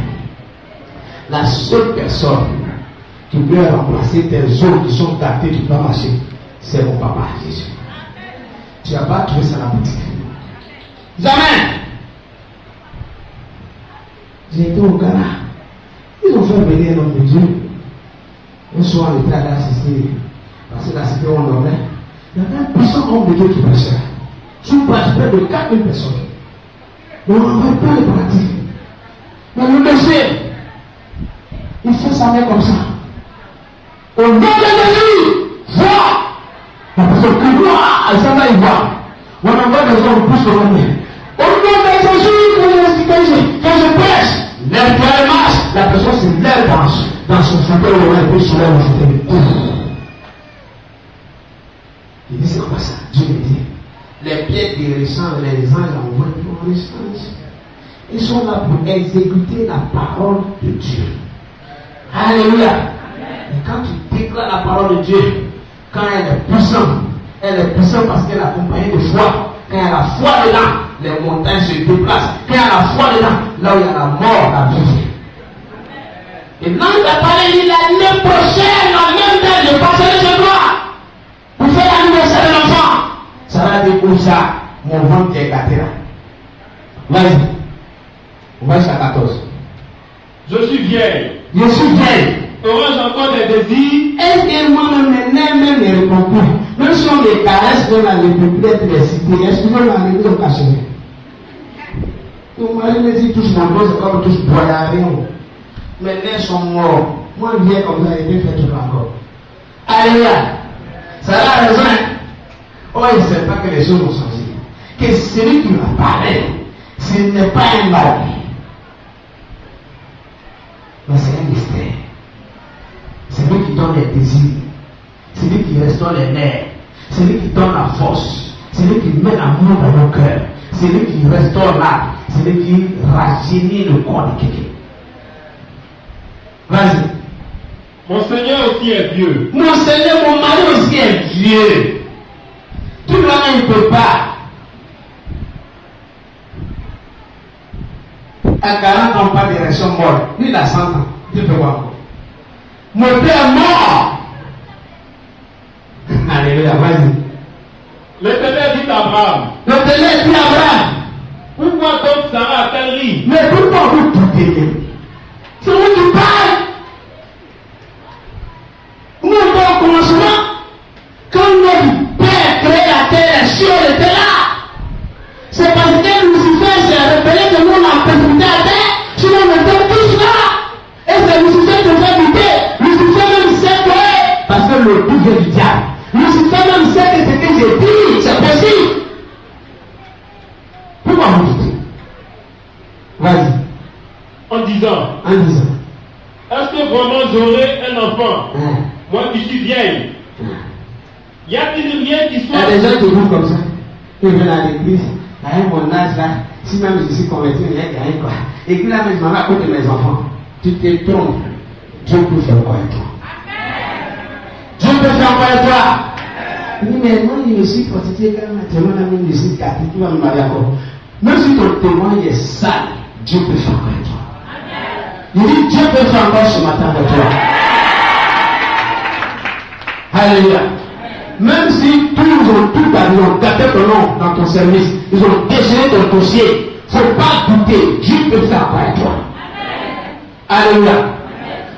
La seule personne qui peut remplacer tes os qui sont gâtés, qui peuvent marcher, c'est mon papa Jésus. Tu n'as pas trouvé ça dans la boutique. Jamais. J'ai été au Ghana. Ils ont fait venir un homme de Dieu. Un soir, il était allé assister, parce que la cité où on dormait, il y avait un puissant homme de Dieu qui prêchait. Sous près de 4000 personnes. Mais on n'envoie pas les pratiques. Mais le monsieur, il fait sa main comme ça. Au nom de Jésus, vois. La personne qui voit, elle s'en va y voir. On envoie des gens plus que moi. Au nom de Jésus, quand je prêche, lève-toi et marche. La personne se lève dans son fauteuil où elle peut se lever au fauteuil. Il dit c'est quoi ça? Dieu me dit. Les pieds des récents, les anges envoient pour l'échange. Ils sont là pour exécuter la parole de Dieu. Alléluia. Et quand tu déclares la parole de Dieu, quand elle est puissante parce qu'elle est accompagnée de foi. Quand il y a la foi dedans, les montagnes se déplacent. Quand il y a la foi dedans, là où il y a la mort, la vie. Et l'ange a parlé, il dit l'année prochaine, en même temps, je passerai chez toi pour faire l'anniversaire de l'enfant. Ça va dire où ça, mon ventre est gâté là. Vas-y. On va jusqu'à 14. Je suis vieille. Je suis vieille. Aurais-je encore des désirs? Est-ce que moi-même, mes nerfs même ne répondent plus? Même si on me caresse, même à l'époque d'être les cités, est-ce que moi, ma maison est cachée? Mon mari me dit, touche mon dos, c'est comme touche bois, il n'y a rien. Mes nerfs sont morts. Moi, je viens comme ça, et je fais tout encore. Alléluia. Ça a raison. Oh, il ne sait pas que les choses vont changer. Que celui qui va parler, ce n'est pas un mari. Mais c'est un mystère. C'est lui qui donne les désirs. C'est lui qui restaure les nerfs. C'est lui qui donne la force. C'est lui qui met l'amour dans nos cœurs. C'est lui qui restaure l'âme. C'est lui qui rajeunit le corps de quelqu'un. Vas-y. Mon Seigneur aussi est vieux. Mon Seigneur, mon mari aussi est vieux. Tout le monde ne peut pas. À 40 ans, pas d'érection morte. Lui, il a 100 ans. Tu peux voir. Mon père est mort. Alléluia, vas-y. L'Éternel dit à Abraham. L'Éternel dit à Abraham. Pourquoi donc Sarah a-t-elle ri? Mais pourquoi vous doutez? C'est vous qui parlez. Nous, au commencement, quand notre Père créait la terre, les cieux étaient là. C'est parce que Lucifer s'est révélé que nous, on a précipité à terre, sinon on était tous là. Et c'est Lucifer qui nous fait douter. Lucifer même sait que, parce que le doute vient du diable. Lucifer même sait que ce que j'ai dit, c'est possible. Pourquoi vous doutez? Vas-y. En disant. Est-ce que vraiment j'aurai un enfant? Moi qui suis vieille. Y a-t-il rien qui soit. Il y a des gens qui vivent comme ça. Ils viennent à l'église. À mon âge là, si même je suis converti, il n'y a rien quoi. Et puis là, je m'en vais à côté de mes enfants. Tu te trompes. Dieu peut faire quoi avec toi? Dieu peut faire quoi avec toi? Il dit, mais moi, je me suis prostitué quand même. Témoin, je suis gâté. Tu vas me marier encore. Même si ton témoin est sale, Dieu peut faire quoi avec toi? Il dit, Dieu peut faire encore ce matin avec toi. Alléluia. Même si tous ils ont tout gagné, ils ont gâté ton nom dans ton service, ils ont déchiré ton dossier, il ne faut pas douter, Dieu peut faire quoi avec toi. Alléluia.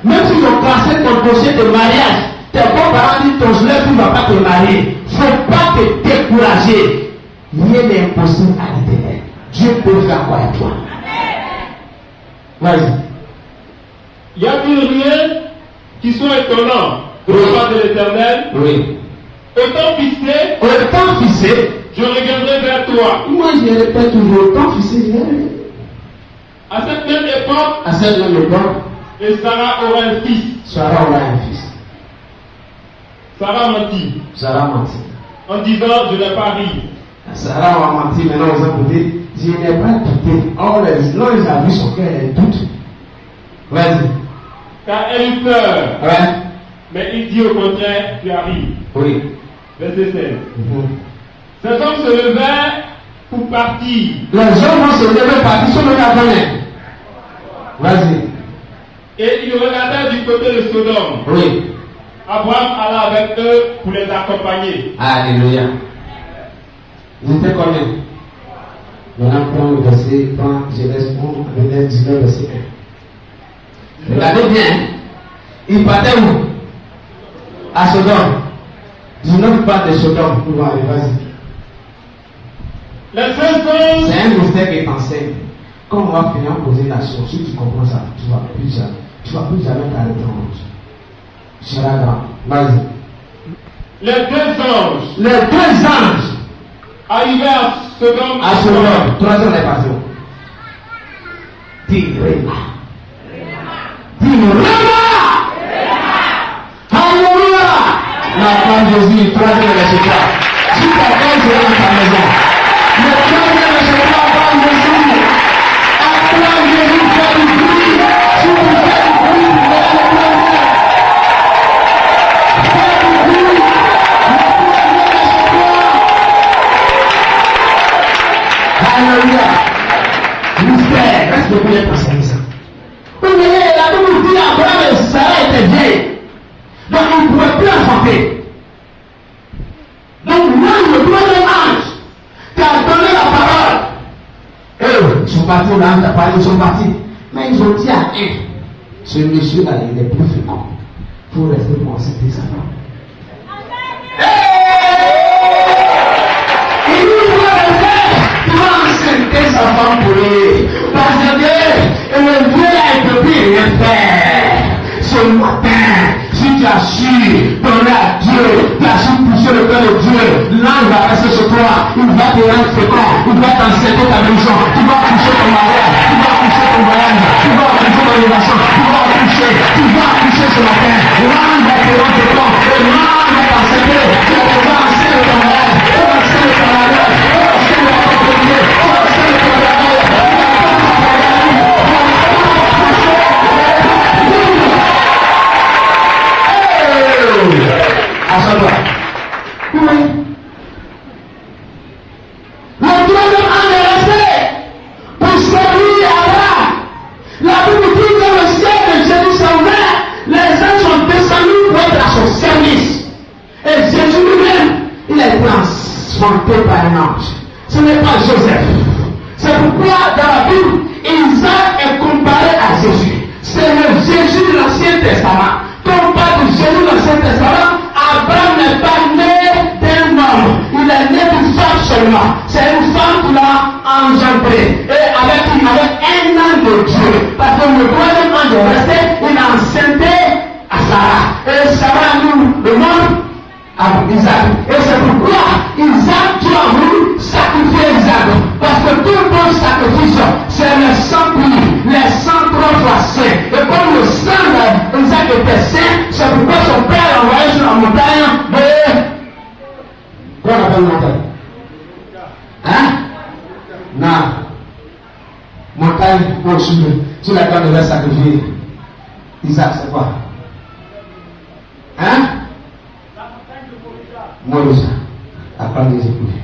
Même s'ils ont classé ton dossier de mariage, tes beaux-parents disent ton jeune ne va pas te marier. Il ne faut pas te décourager. Rien n'est impossible à l'Éternel. Dieu peut faire quoi avec toi. Vas-y. Y a-t-il rien qui soit étonnant de la part de l'Éternel? Oui. Autant fixé, je reviendrai vers toi. Moi, je répète toujours, autant fixé, à cette même époque, et Sarah aura un fils. Sarah mentit. En disant, je n'ai pas ri. Sarah a menti, maintenant ils ont douté. Je n'ai pas douté. Or, ils a vu son cœur, elle doute. Vas-y. Car elle eut peur. Ouais. Mais il dit au contraire, tu as ri. Oui. Verset 16. Ces hommes se levèrent pour partir. Les hommes vont se lever pour partir, sont levés à venir. Vas-y. Et ils regardèrent du côté de Sodome. Oui. Abraham alla avec eux pour les accompagner. Alléluia. Ils étaient combien? Maintenant, prends le verset, Genèse 19, verset 1. Regardez bien. Ils partaient où? À Sodome. 19 partent de Sodome. Nous allons aller, vas-y. Les deux hommes. C'est un mystère qui t'enseigne. Quand on va finir poser la chose, si tu comprends ça, tu ne vas plus jamais t'arrêter en route. Tu seras grand. Vas-y. Les deux anges arrivés à Sodome. À Sodome. Troisième répartition. Dis Réma. Alléluia. La femme Jésus, troisième répartition. Si tu as fait dans ta maison, le troisième répartition, la femme Jésus. Acclame Jésus, fais du bruit. Si tu fais du bruit, tu verras le troisième. Fais du bruit. Le troisième répartition. Alléluia. Mystère. Reste de bien penser ça. Vous voyez, la Bible dit Abraham et Sarah étaient vieilles. Donc ils ne pouvaient plus enfanter. Donc l'ange, le troisième ange, qui a donné la parole. Eux, ils sont partis, l'ange a parlé, ils sont partis. Mais ils ont dit à un, ce monsieur-là, il est plus fécond. Il faut rester pour enceinter sa femme. Il dit, tu vas enceinter sa femme pour lui. Parce que le Dieu a été pris rien faire. Ce matin, si tu as su donner à Dieu, tu as su pousser le cœur de Dieu, l'ange va rester sur toi, il va te rendre fécond, il va t'enceinter ta maison, tu vas toucher ton mariage, tu vas toucher ton voyage, tu vas toucher ton élévation, tu vas toucher ce matin, l'ange va te rendre fécond, et l'ange va t'enceinter, tu vas enceinter ton mariage, tu vas enceinter ton mariage, tu vas enceinter ton propriété, tu vas enceinter ton mariage. Oui. Le troisième ange est resté pour servir Abraham. La Bible dit que le ciel de Jésus s'est ouvert, les anges sont descendus pour être à son service. Et Jésus lui-même, il a été transporté par un ange. Ce n'est pas Joseph. C'est pourquoi dans la Bible, Isaac est comparé à Jésus. C'est le Jésus de l'Ancien Testament. Quand on parle de Jésus de l'Ancien Testament, Abraham n'est pas né d'un homme, il est né d'une femme seulement. C'est une femme qui l'a engendré. Et avec un an de Dieu. Parce que le troisième ange est resté, il a enceinté à Sarah. Et Sarah nous demande à Isaac. Et c'est pourquoi Isaac, Dieu a voulu sacrifier Isaac. Parce que tout bon sacrifice, c'est le sang pur, les 103 fois saints. Et comme le sang d'Isaac était saint, c'est pourquoi son père l'a envoyé sur la montagne de... Quoi on appelle montagne? Hein? Non. Montagne, pour sur laquelle on devait sacrifier Isaac, c'est quoi? Hein? Moïse. Après les écouter.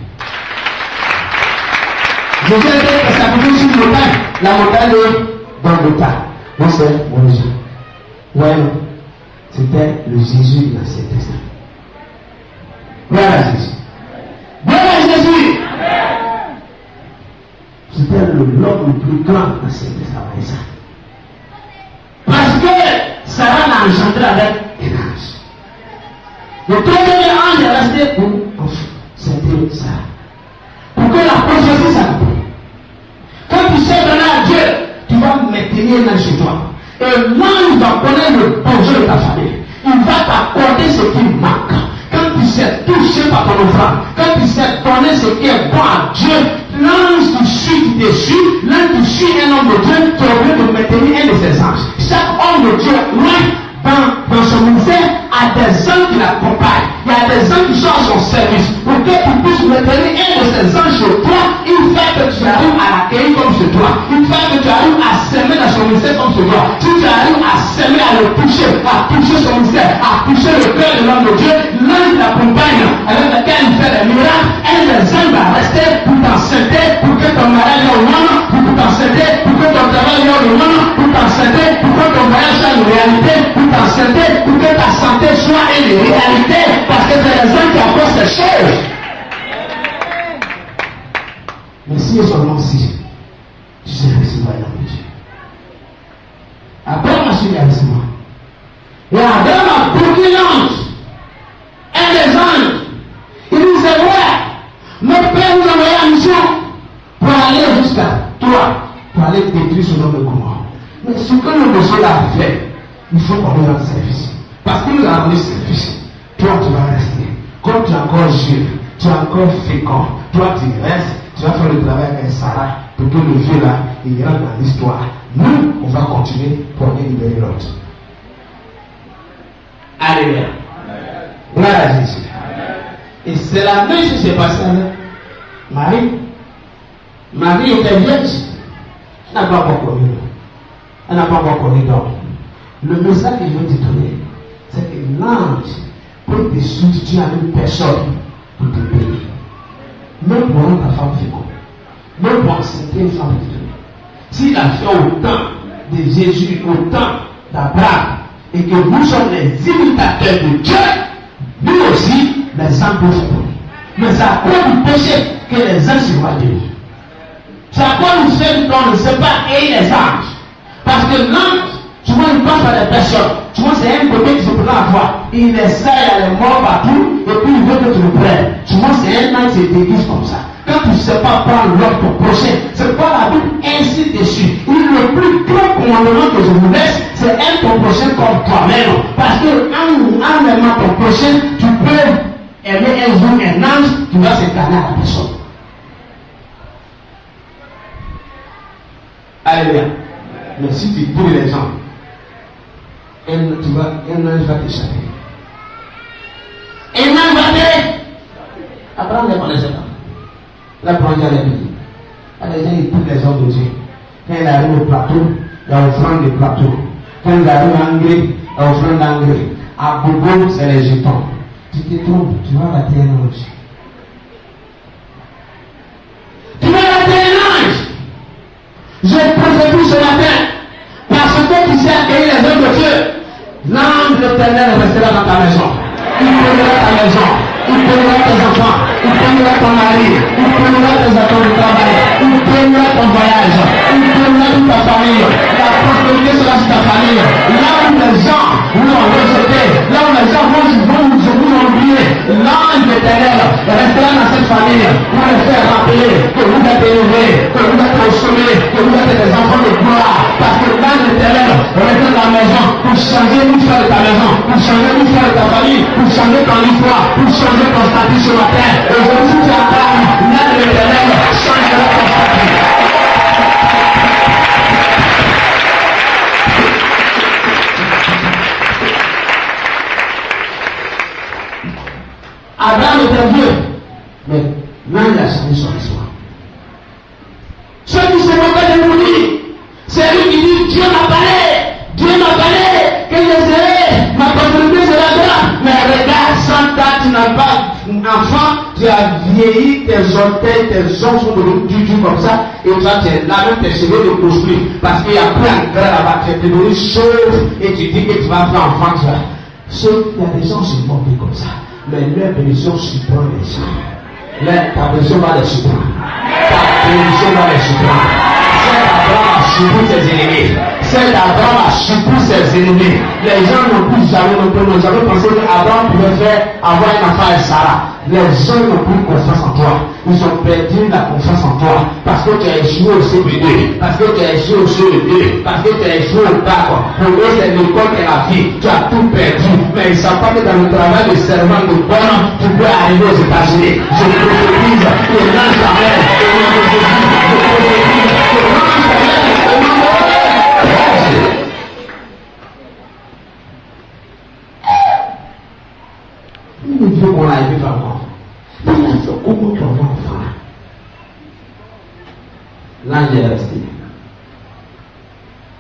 Jésus était sacrifié sur une montagne. La montagne de Golgotha. Moi, c'est Moïse. Ouais, c'était le Jésus de l'Ancien Testament. Gloire à Jésus. Gloire à Jésus. C'était l'homme le plus grand de l'Ancien Testament. Parce que Sarah l'a engendré avec un ange. Le troisième ange est resté pour c'était ça. Pour que la prophétie s'accomplit. Quand tu sais donner à Dieu, tu vas maintenir l'ange chez toi. Et l'ange va connaître le besoin de ta famille. Il va t'accorder ce qui manque. Quand tu sais toucher par ton offrande, quand tu sais donner ce qui est bon à Dieu, l'ange qui suit, qui te suit, l'ange qui suit un homme de Dieu, tu es obligé de maintenir un de ses anges. Chaque homme de Dieu, loin, dans son ministère, a des anges qui l'accompagnent. Il y a des anges qui sont à son service. Pour que tu puisses maintenir un de ces anges sur toi, il fait que tu arrives à l'accueillir comme chez toi. Il fait que tu arrives à s'aimer dans son ministère comme chez toi. Si tu arrives à s'aimer, à le toucher son ministère, à toucher le cœur de l'homme de Dieu, l'ange l'accompagne avec lequel il fait des miracles. Un des anges va rester pour t'enceinter, pour que ton mariage soit au monde, pour t'enceinter, pour que ton travail soit au monde, pour t'enceinter, pour que ton voyage soit une réalité, pour t'enceinter, pour que ta santé soit une réalité, parce que c'est les gens qui apportent ces choses. Mais si et seulement si, tu serais si voyant de Dieu. Abraham a suivi avec moi. Et Abraham a bloqué l'ange, un des anges. Il disait, ouais, notre père nous a envoyé en mission pour aller jusqu'à toi, pour aller détruire ce nom de Gomorrhe. Mais ce que le monsieur a fait, il faut qu'on lui rende service. Parce qu'il nous a rendu service. Toi, tu vas rester. Comme tu es encore jeune, tu es encore fécond, toi, tu restes, tu vas faire le travail avec Sarah pour que le vieux là, il rentre dans l'histoire. Nous, on va continuer pour aller libérer l'autre. Alléluia. Gloire à Jésus. Et c'est la même chose qui s'est passée avec Marie. Marie était vierge. Elle n'a pas encore connu. Elle n'a pas encore connu d'homme. Le message que je veux te donner, c'est que l'ange peut te substituer à une personne pour te payer. Même pour rendre ta femme féconde. Ne pensez qu'une femme de Dieu. S'il a fait autant de Jésus, autant d'Abraham, et que nous sommes les imitateurs de Dieu, nous aussi, les âmes peuvent faire. Mais c'est à cause du péché que les âmes se voient de nous. C'est à cause du fait qu'on ne sait pas aimer les anges. Parce que l'ange, souvent il passe à des personnes. Souvent c'est un côté qui se prend à toi. Il essaie à les morts partout et puis il veut que tu le prennes. Souvent c'est un ange qui se déguise comme ça. Quand tu ne sais pas prendre l'autre ton prochain, c'est pas la Bible ainsi dessus. Le plus grand commandement que je vous laisse, c'est aimer ton prochain comme toi-même. Parce que en aimant ton prochain, tu peux aimer un jour un ange qui va s'incarner à la personne. Alléluia. Mais si tu brûles les gens, un ange va t'échapper. Un ange va t'échapper. Abraham ne connaissait pas. La plongée à l'église. Les gens écoutent les hommes de Dieu. Quand il arrive au plateau, il y a offrande de plateau. Quand il arrive à engrais, il y a offrande d'engrais. À Bobo, c'est les jetons. Tu te trompes, tu vas rater un ange. Tu vas rater un ange. Je prophétise ce matin. Parce que tu sais accueillir les hommes de Dieu. L'ange de l'Éternel restera dans ta maison. Il prendra ta maison. Il prendra tes enfants. Il prendra ton mari. Il prendra tes attentes de travail. Il prendra ton voyage. Il prendra toute ta famille. La prospérité sera sur ta famille. Là où les gens vous ont rejeté, là où les gens vous ont oublié, l'ange de l'Éternel restera dans cette famille pour les faire rappeler que vous êtes élevés, que vous êtes consommés, que vous êtes des enfants de gloire. Parce que l'ange de l'Éternel reste dans la maison pour changer l'histoire de ta maison, pour changer l'histoire de ta famille, pour changer ton histoire, pour changer ton statut ce matin. Aujourd'hui, tu attends, l'ange de l'Éternel changera ton statut. Abraham était vieux, mais l'ange a changé son histoire. Ceux qui se moquent de nous, c'est lui qui dit Dieu m'a parlé, que je serai, ma prospérité sera grande. Mais regarde, 100 ans, tu n'as pas enfant, tu as vieilli, tes orteils, tes ongles sont devenus du comme ça, et toi tu es là, même tes cheveux de construire, parce qu'il y a plus un grain là-bas, tu es devenu chauve, et tu dis que tu vas faire enfant, tu vas. Il y a des gens qui se moquent comme ça. Mais leur bénédiction surprend les gens. Ta bénédiction va les surprendre. Ta bénédiction va les surprendre. Celle d'Abraham a surpris ses ennemis. Celle d'Abraham a surpris ses ennemis. Les gens n'ont plus jamais pensé qu'Abraham pouvait avoir un enfant avec Sarah. Les gens n'ont plus confiance en toi. Ils ont perdu la confiance en toi. Parce que tu as échoué au CP2. Parce que tu as échoué au CE2. Parce que tu as échoué au bac. Pour eux, c'est l'école et la vie. Tu as tout perdu. Mais ils ne savent pas que dans le travail de servant de bonhomme, tu peux arriver aux États-Unis. Je prophétise que l'ange t'amène. Au nom de Jésus. Je prophétise que l'ange t'amène. Au nom de Jésus. Il veut qu'on aille vivre avant. Mais il a fait comment tu vas enfant. L'ange est resté.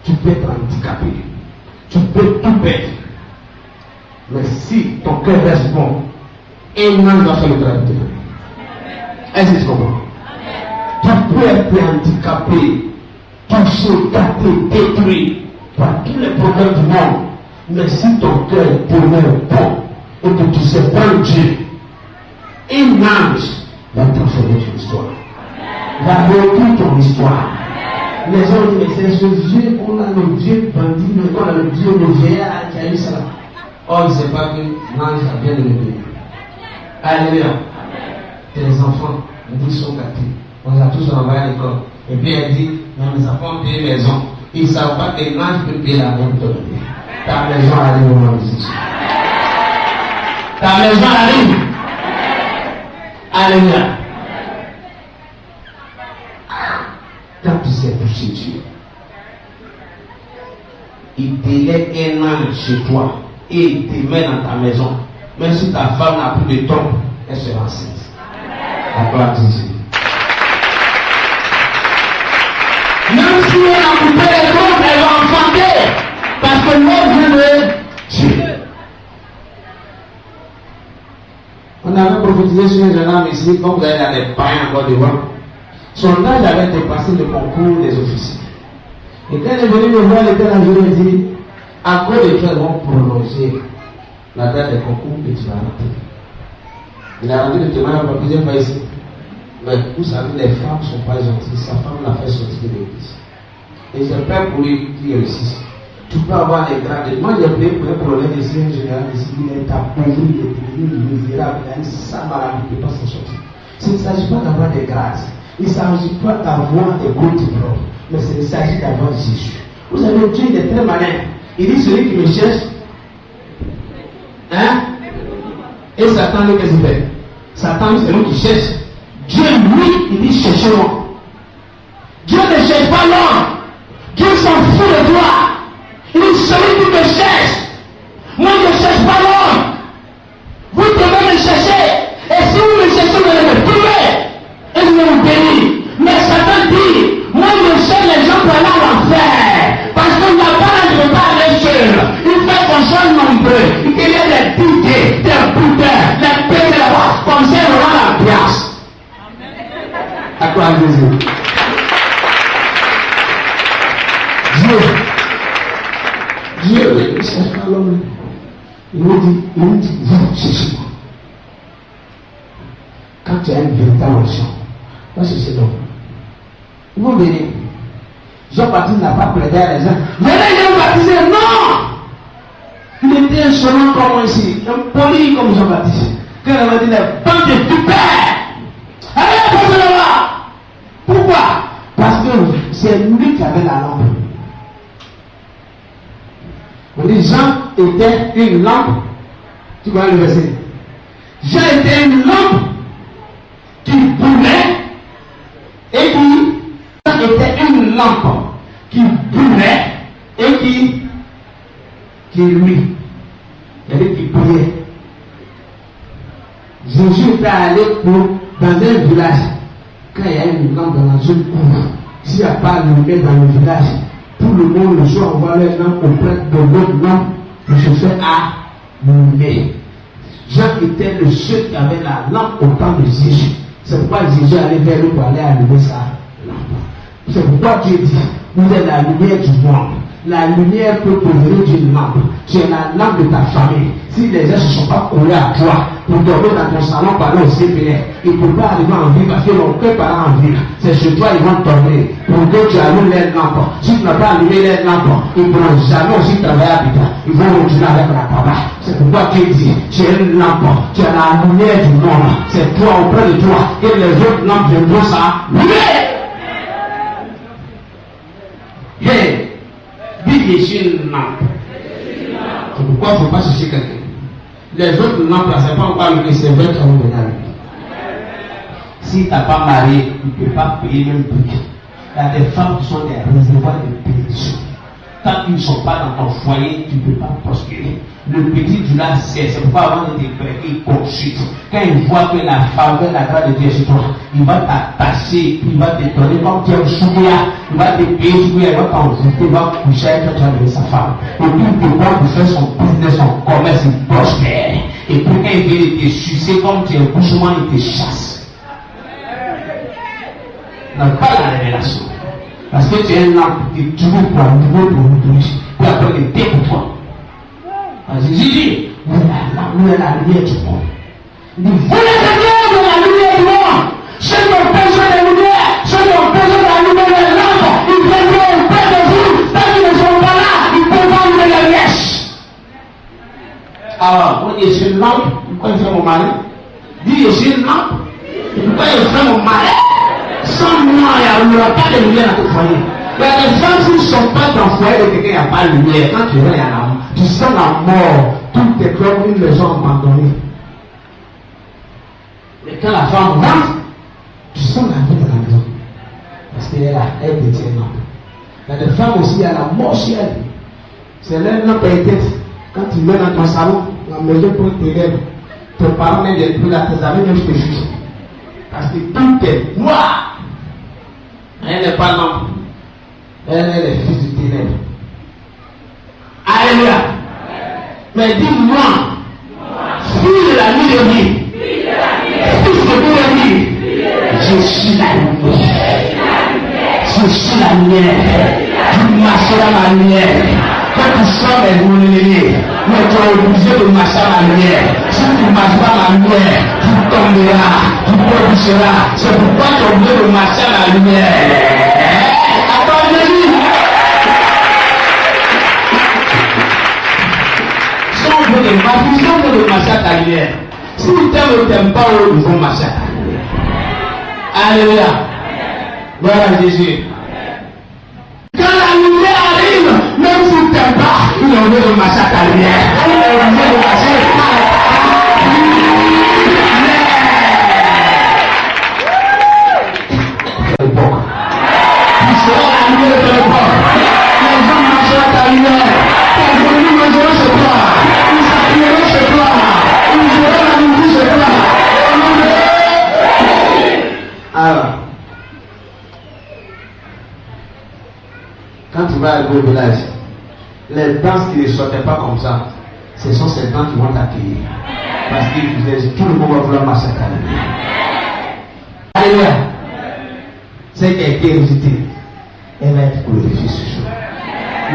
Tu peux être handicapé. Tu peux tout perdre. Mais si ton cœur reste bon, un ange va faire le travail de toi. Est-ce que tu comprends? Tu peux être handicapé, touché, gâté, détruit par tous les problèmes du monde. Mais si ton cœur est bon, et que tu sais prendre Dieu, un ange va transformer ton histoire, va réécrire ton histoire. Les gens disent, mais c'est ce Dieu, on a le Dieu bandit, on a le Dieu, le vieillard qui a eu ça. Or, il ne sait pas que l'ange vient de le payer. Alléluia. Tes enfants, ils sont gâtés. On les a tous envoyés à l'école. Et puis elle dit, mais mes enfants ont payé maison. Ils ne savent pas que l'ange peut payer la même chose. Ta maison arrive au moment de Jésus. Ta maison arrive. Alléluia. Quand tu sais toucher Dieu, il délègue un ange chez toi et il te met dans ta maison. Même si ta femme n'a plus de temps, elle sera enceinte. La gloire de Jésus. Même si elle a coupé les ongles, elle va enfanter. Parce que l'homme vient de Dieu. On avait prophétisé sur un jeune homme ici, comme vous allez dans les païens encore devant. Son âge avait dépassé le concours des officiers. Et quand il est venu me voir, il était là, je lui ai dit, à quoi les gens vont prolonger la date des concours et tu vas arrêter. Il a rendu le témoignage pour plusieurs fois ici. Mais vous savez, les femmes ne sont pas gentilles. Sa femme l'a fait sortir de l'église. Et j'ai peur pour lui qu'il réussisse. Tu peux avoir des grades. Moi, j'ai prié pour un problème ici, un général ici. Il est appauvri, il est devenu misérable. Il a une sale maladie, il ne peut pas s'en sortir. Il ne s'agit pas d'avoir des grades. Il ne s'agit pas d'avoir des gros diplômes. Mais il s'agit d'avoir Jésus. Vous savez, Dieu, il est très malin. Il dit, celui qui me cherche, hein? Et Satan, lui, qu'est-ce qu'il fait? Satan, c'est lui qui cherche. Dieu, lui, il dit, cherchez-moi. Dieu ne cherche pas l'homme. Dieu s'en fout de toi. Il dit, celui qui me cherche. Moi, je ne cherche pas l'homme. Vous devez me chercher. Et si vous me cherchez, vous allez me trouver. Et je vais vous bénir. Mais Satan dit, moi, je cherche les gens pour aller à l'enfer. Parce que là-bas, je ne veux pas aller seul. Il fait qu'on soit nombreux. Il y a des piquets, des bouteurs, des pédéros. Comme ça, on aura la place. À quoi Jésus? Dieu ne cherche pas l'homme. Il nous dit, vous cherchez-moi. Quand tu as une véritable onction, va chercher l'homme. Vous venez. Jean-Baptiste n'a pas plaidé à les gens. Venez Jean baptiser, non! Il était insolent comme moi ici, un poli comme Jean-Baptiste. Quand il m'a dit, les bandes de tu père! Allez, posez là-bas! Pourquoi? Parce que c'est lui qui avait la lampe. On dit Jean était une lampe. Tu vois le verset? Jean était une lampe qui brûlait et qui était une lampe qui brûlait et qui lui, c'est-à-dire qui brillait. Jésus était allé dans un village. Quand il y a une lampe dans la zone cour, s'il n'y a pas de lumière dans le village, tout le monde le soir envoie les lampes auprès de l'autre lampe et se fait allumer. Jean était le seul qui avait la lampe au temps de Jésus. C'est pourquoi Jésus allait vers lui pour aller allumer sa lampe. C'est pourquoi Dieu dit, vous êtes la lumière du monde. La lumière peut provenir d'une lampe. Tu es la lampe de ta famille. Si les gens ne se sont pas collés à toi pour dormir dans ton salon par le CPR, ils ne peuvent pas arriver en ville parce qu'ils n'ont que par en ville. C'est chez toi ils vont dormir. Pour que tu allumes les lampes. Si tu n'as pas allumé les lampes, ils ne pourront jamais aussi travailler à l'habitat. Ils vont continuer avec la tabac. C'est pourquoi Dieu dit, tu es une lampe, tu es la lumière du monde. C'est toi auprès de toi et les autres lampes viendront s'allumer. Hey! Dis je suis une lampe. C'est pourquoi il ne faut pas chercher quelqu'un. Les autres lampes là, c'est pas encore le c'est vrai qu'on va venir. Si tu n'as pas marié, tu ne peux pas payer même prix. Il y a des femmes qui sont des réservoirs de bénédiction. Tant qu'ils ne sont pas dans ton foyer, tu ne peux pas prospérer. Le petit du là, c'est pourquoi avant de te prêter, il consulte. Quand il voit que la faveur, la grâce de Dieu est sur toi, il va t'attacher, il va te donner comme tu es un souverain, il va te payer, il va t'envoûter, il va coucher avec toi, tu vas devenir sa femme. Et puis il te voit pour faire son business, son commerce, il prospère. Et puis quand il vient te sucer, comme tu es un bouchement, il te chasse. Non, pas la révélation. Parce que tu es un lampe, tu es toujours pour un nouveau pour nous tous. Puis après, il est pour toi. Jésus dit, vous êtes la lumière du monde. Il dit, vous êtes la lumière du monde. Ceux qui ont besoin de la lumière, ceux qui ont besoin de la lumière de lampe, ils viendront auprès de vous. Tant qu'ils ne sont pas là, ils peuvent pas allumer la mèche. Alors, moi, je suis une lampe. Pourquoi je fais mon mari? Dis, je suis une lampe. Pourquoi je fais mon mari? Sans moi, il n'y aura pas de lumière dans ton foyer. Il y a des femmes qui ne sont pas dans le foyer de quelqu'un, il n'y a pas de lumière. Quand tu vois, il y a la mort. Tu sens la mort. Tout est comme une maison abandonnée. Mais quand la femme rentre, tu sens la vie de la maison. Parce qu'elle est là, elle détient l'âme. Il y a des femmes aussi, il y a la mort chez elle. C'est l'un lampe à tête. Quand tu mets dans ton salon, la maison pour tes rêves, tes parents même des plus là, tes amis même te jugent. Parce que tout est noir. Elle n'est pas lampe. Elle est le fils du ténèbre. Alléluia. Mais dis-moi, fille de la nuit de vie, fils de nuit de vie, je suis la lumière. Je suis la lumière. Tu marcheras ma lumière. Quand tu sors mon ennemi, mais tu es obligé de marcher à ma lumière. Si tu ne marches pas à ma lumière, tu tomberas, tu périsseras. C'est pourquoi tu es obligé de marcher à la lumière. Attendez-lui. Si on veut de marcher à ta lumière, si tu t'aimes ou tu n'aimes pas, ils vont marcher à ta lumière. Alléluia. Gloire à Jésus. Quand la lumière arrive, même si tu n'aimes pas, il est obligé de marcher à ta lumière. Il est obligé de marcher à ta lumière. Tu seras la lumière de ton époque. Les gens marcheront à ta lumière. Tes ennemis mangeront chez toi. Ils s'appuieront chez toi. Ils auront la lumière chez toi. Alors, quand tu vas arriver au village, les danses qui ne sortaient pas comme ça, ce sont ces danses qui vont t'accueillir. Parce que tout le monde va vouloir marcher à ta lumière. Alléluia. C'est qui a été rejeté, elle va être glorifiée ce jour.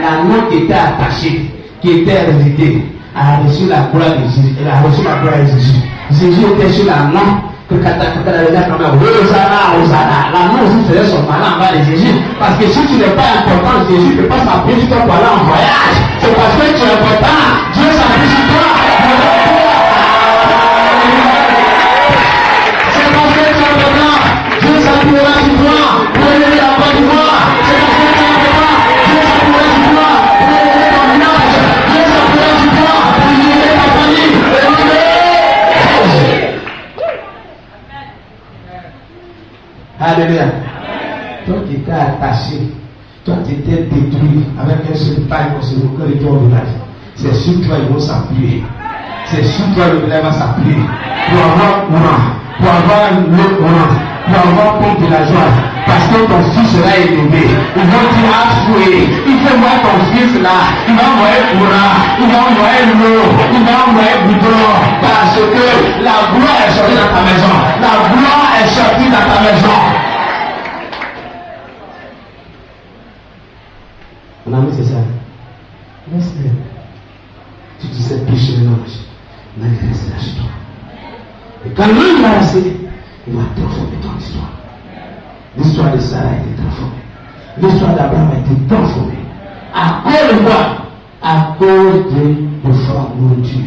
La note qui était attachée, qui était rejetée, a reçu la gloire de Jésus. Elle a reçu la gloire de Jésus. Jésus était sur la note que Katakata avait dit quand même, Hosanna, Hosanna. La note aussi faisait son malin en bas de Jésus. Parce que si tu n'es pas important, Jésus ne peut pas s'appuyer sur toi pour aller en voyage. C'est parce que tu es important. Dieu s'appuie sur toi. C'est parce que tu es important. Dieu s'appuiera sur toi. Pour élever la voix du roi. C'est parce que tu es important. Dieu s'appuiera sur toi. Pour élever ton village. Dieu s'appuiera sur toi. Pour élever ta famille. Alléluia. Toi qui étais attaché, toi qui étais détruit avec un seul paille pour se reconnecter au village, c'est sur toi ils vont s'appuyer. C'est sur toi le village va s'appuyer. Pour avoir courant, pour avoir le courant, pour avoir compte de la joie. Parce que ton fils sera élevé. Ils vont dire affoué. Il fait voir ton fils là. Il va envoyer courant. Il va envoyer l'eau. Il va envoyer boudron. Parce que la gloire est sortie dans ta maison. La gloire est sortie dans ta maison. Mon ami, c'est ça. Laisse-le. Tu dis c'est péché mélange. Mais il reste là chez toi. Et quand l'homme va rester, il va transformer ton histoire. L'histoire de Sarah a été transformée. L'histoire d'Abraham a été transformée. À cause de quoi? À cause de frères mon Dieu.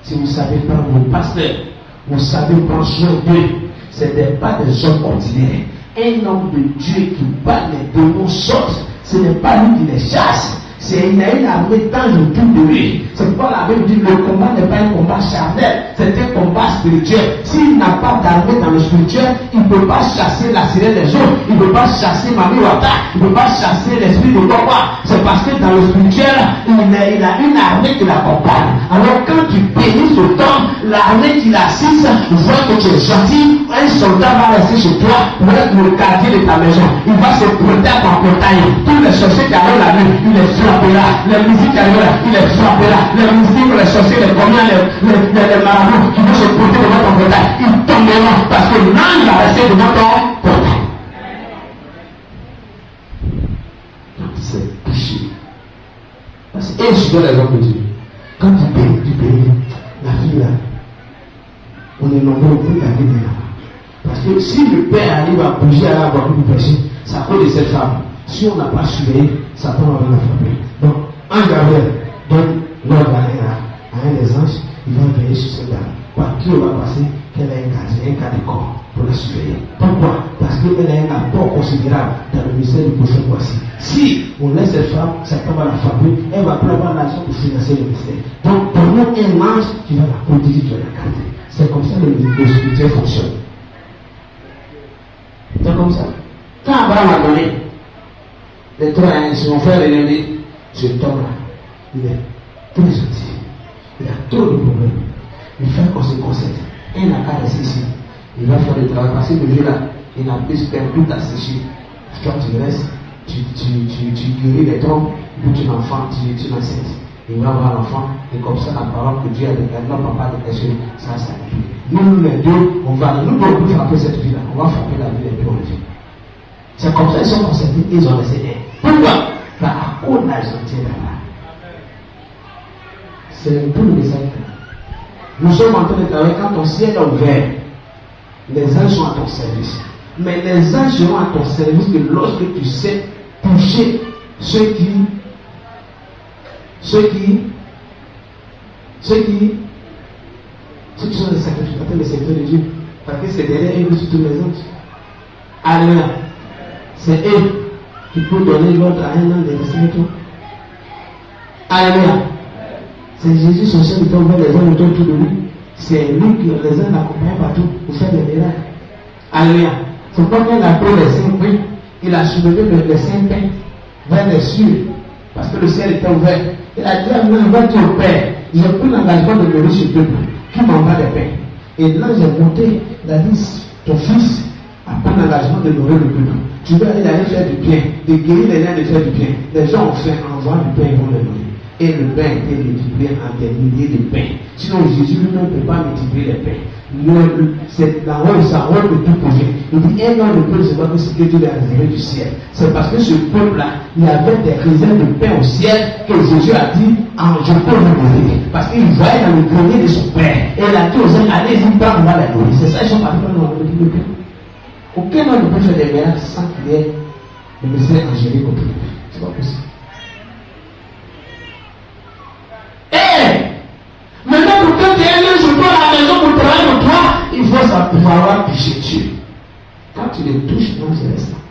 Si vous savez prendre vos pasteurs, vous savez prendre soin d'eux, ce n'est pas des hommes ordinaires. Un homme de Dieu qui bat les démons sortent, ce n'est pas lui qui les chasse. C'est une armée d'anges autour de lui. C'est pourquoi la Bible dit que le combat n'est pas un combat charnel, c'est un combat spirituel. S'il n'a pas d'armée dans le spirituel, il ne peut pas chasser la sirène des autres, il ne peut pas chasser Mami Wata, il ne peut pas chasser l'esprit de Kokwa. C'est parce que dans le spirituel, il a une armée qui l'accompagne. Alors quand tu bénis ce temps, l'armée qui l'assiste voit que tu es gentil, un soldat va rester chez toi pour être le quartier de ta maison. Il va se prêter à ton portail. Tous les sorciers qui arrivent la nuit, il les frappera. Les musiques qui arrivent là, il les frappera. Les musiques, les sorciers, les combien, les marabouts qui vont se prêter devant ton portail, ils tomberont parce que l'ange va rester devant ton portail. C'est touché. Et je donne l'exemple de Dieu. Quand tu bénis, la fille là, on est nombreux pour la vie de là. Parce que si le père arrive à bouger à la voie pour prêcher, ça cause de cette femme. Si on n'a pas surveillé, Satan va la frapper. Donc, ange Gabriel donne l'ordre à un des anges, il va veiller sur cette dame. Par qui on va passer qu'elle a un cas de corps pour la surveiller. Pourquoi? Parce qu'elle a un apport considérable dans le ministère du prochain voici. Si on laisse cette femme, Satan va la frapper, elle va plus avoir l'argent pour financer le ministère. Donc, prenons un ange qui va la protéger, qui va la garder. C'est comme ça que le spirituel fonctionne. C'est comme ça. Quand Abraham a donné les trois, son frère René, ce temps-là, il est très gentil. Il a trop de problèmes. Il fait qu'on se concède. Il n'a qu'à rester ici. Il va faire le travail. Parce que lui là, il n'a plus perdu ta sécher. Toi, tu restes, tu guéris les trompes, puis tu l'enfant, tu l'enceintes. Il va avoir l'enfant, et comme ça, la parole que Dieu a déclarée, non, papa de péché, ça s'appuie. Nous les deux, nous devons frapper cette vie-là. On va frapper la vie des deux en vie. C'est comme ça qu'ils sont concertés, ils ont laissé un. Pourquoi? Car à cause de la gentillesse là-bas. C'est un peu le message. Nous sommes en train de travailler quand ton ciel est ouvert. Les anges sont à ton service. Mais les anges seront à ton service que lorsque tu sais toucher ceux qui sont les sacrificateurs, les serviteurs de Dieu. Parce que c'est derrière eux sur tous les anges. Alléluia. C'est eux qui peuvent donner l'ordre à un ange de rester avec toi. Alléluia. C'est Jésus, son chef, qui a ouvert les anges autour de lui. C'est lui qui les anges l'accompagnent partout pour faire des miracles. Alléluia. C'est pourquoi il a pris les 5 pains, il a soulevé les 5 pains vers les cieux. Parce que le ciel était ouvert. Il a dit à l'ange, va-tu au Père? J'ai pris l'engagement de nourrir ce peuple qui m'envoie des pains. Et l'ange est monté, il a dit, ton fils a pris l'engagement de nourrir le peuple. Tu veux aller faire du bien, de guérir les liens, de faire du bien. Les gens ont fait, envoient du pain, ils vont le nourrir. Et le pain est multiplié en des milliers de pains. Sinon Jésus lui ne peut pas multiplier les pains. C'est la rôle, c'est un rôle de tout projet. Il dit, un homme ne peut recevoir que ce que Dieu a réservé du ciel. C'est parce que ce peuple-là, il y avait des réserves de pain au ciel que Jésus a dit, je peux vous donner. Parce qu'il voyait dans le grenier de son père. Et il a dit aux hommes, allez-y, pas on va la nourrir. C'est ça, ils sont partis dans le pain. Aucun homme ne peut faire des miracles sans qu'il y ait le message angélique autour de lui. C'est pas possible. Maintenant, pour que tu aies un jour à la maison pour travailler pour toi, il faut savoir toucher Dieu. Quand tu le touches, non, c'est restant.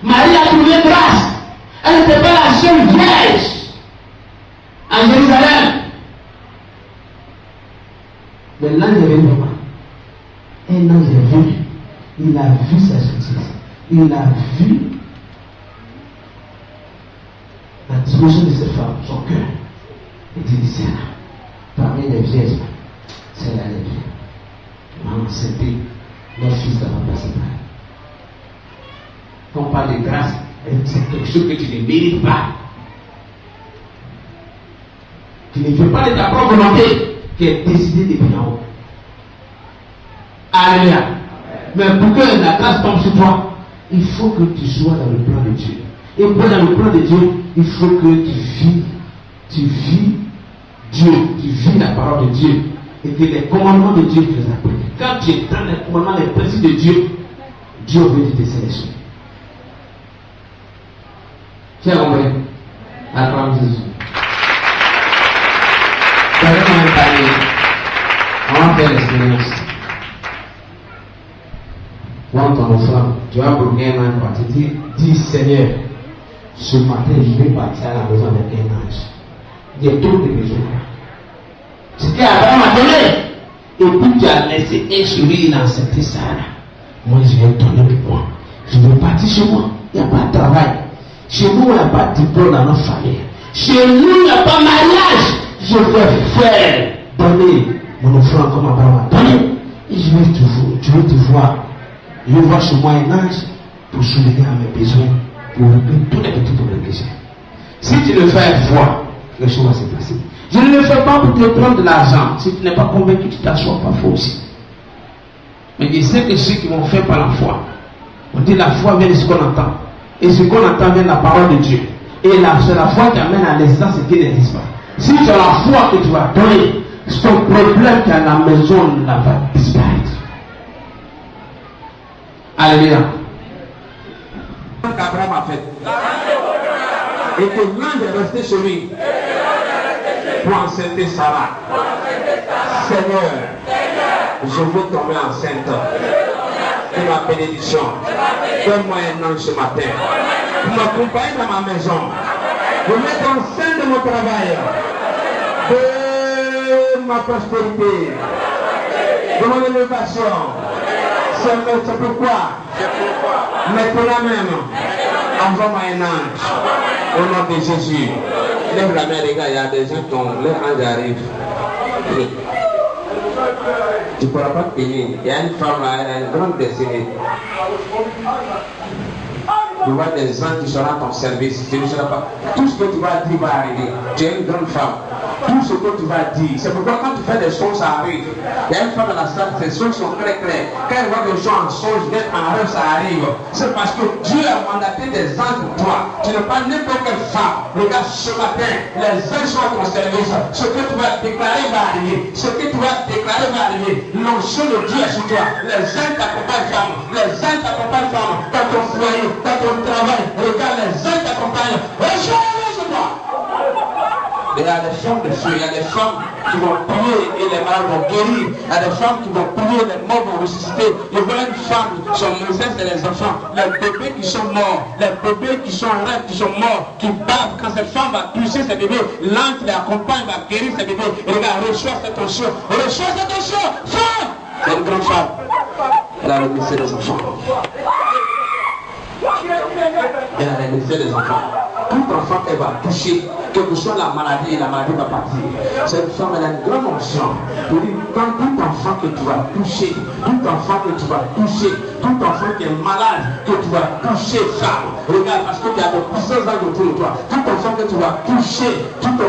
Marie a trouvé grâce. Elle n'était pas la seule vierge à Jérusalem. Mais l'ange est venu. Un ange est venu. Il a vu sa justice. Il a vu la disposition de cette femme, son cœur. Il dit, c'est là. Parmi les vierges, c'est la lettre. Maman, c'était leur fils va passer par. Quand on parle de grâce, c'est quelque chose que tu ne mérites pas. Tu ne fais pas de ta propre volonté, qui est décidée depuis en haut. Alléluia. Mais pour que la grâce tombe sur toi, il faut que tu sois dans le plan de Dieu. Et pour dans le plan de Dieu, il faut que tu vis Dieu, tu vis la parole de Dieu et que les commandements de Dieu te les appliques. Quand tu es dans les commandements, les principes de Dieu, Dieu veut te sélectionner. Tu as compris? La parole de Jésus. On va faire l'expérience. Quand ton enfant, tu vas brûler un ange, tu dis Seigneur, ce matin je vais partir à la maison avec un ange. Il y a trop de besoins. Ce qu'Abraham a donné. Et puis tu as laissé un sourire dans cette salle. Moi je vais donner pour moi. Je vais partir chez moi. Il n'y a pas de travail. Chez nous, il n'y a pas de diplôme dans notre famille. Chez nous, il n'y a pas de mariage. Je vais faire donner mon offrande comme Abraham a donné. Et je vais te voir. Je vais voir chez moi un ange pour soulever à mes besoins, pour régler tous les petits problèmes que j'ai. Si tu le fais une fois, les choses vont se passer. Je ne le fais pas pour te prendre de l'argent. Si tu n'es pas convaincu, tu t'assois pas faux aussi. Mais je sais que ceux qui vont faire par la foi, on dit la foi vient de ce qu'on entend. Et ce qu'on entend vient de la parole de Dieu. Et c'est la foi qui amène à l'existence ce qui n'existe pas. Si tu as la foi que tu vas donner, ton problème qui est à la maison là va disparaître. Alléluia. Qu'Abraham a fait. Et que l'ange est resté sur lui pour enceinter Sarah. Seigneur, je veux tomber enceinte. Et ma bénédiction. Donne-moi un ange ce matin. Pour m'accompagner dans ma maison. Pour mettre en scène de mon travail. De ma prospérité. De mon élévation. C'est pourquoi. Maintenant même. Envoie-moi un ange. Au nom de Jésus. Lève la main, les gars, il y a des gens qui ont leur ange arrive. Tu ne pourras pas te payer. Il y a une femme là, elle a une grande destinée. Tu vois des gens qui seront à ton service. Tu ne seras pas. Tout ce que tu vas dire va arriver. Tu es une grande femme. tout ce que tu vas dire. C'est pourquoi quand tu fais des songes, ça arrive. Il y a une femme dans la salle, ces songes sont très clairs. Quand elle voit des gens en songe, viennent en rêve, ça arrive. C'est parce que Dieu a mandaté des anges pour toi. Tu n'es pas n'importe quelle femme. Regarde, ce matin, les anges sont à ton service. Ce que tu vas déclarer va arriver. Ce que tu vas déclarer va arriver. L'onction de Dieu est sur toi. Les anges t'accompagnent, femme. Les anges t'accompagnent, femme. Dans ton foyer, dans ton travail. Regarde, les anges t'accompagnent. Rejoins-les sur toi. Il y a des femmes de feu, il y a des femmes qui vont prier et les malades vont guérir. Il y a des femmes qui vont prier, les morts vont ressusciter. Je vois une femme, son message c'est les enfants, les bébés qui sont morts, les bébés qui sont en rêve, qui sont morts, qui bavent. Quand cette femme va toucher ses bébés, l'ange les accompagne, va guérir ses bébés. Et regarde, reçois cette onction, reçois cette onction. Femme, c'est une grande femme. Elle a remercié les enfants. Elle a remercié les enfants. Tout enfant qu'elle va toucher, quelle que soit la maladie va partir. Cette femme, elle a une grande onction. Quand tout enfant que tu vas toucher, tout enfant que tu vas toucher, tout enfant qui est malade, que tu vas toucher, femme, regarde, parce que tu as de puissants anges autour de toi. Tout enfant que tu vas toucher, quel que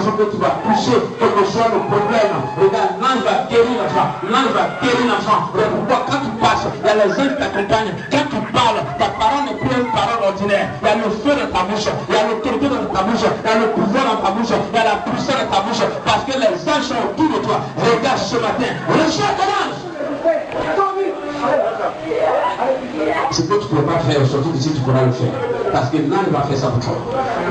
soit le problème, regarde, l'ange va guérir l'enfant, l'ange va guérir l'enfant. Pourquoi quand tu passes, il y a les anges qui t'accompagnent. Quand tu parles, ta parole n'est plus une parole ordinaire. Il y a le feu dans ta bouche, il y a l'autorité dans ta bouche, il y a le pouvoir dans ta bouche, il y a la puissance dans ta bouche, parce que les anges sont autour de toi. Regarde ce matin, reçois ton ange. Ce que tu ne peux pas faire aujourd'hui d'ici, tu pourras le faire. Parce que l'ange va faire ça pour toi.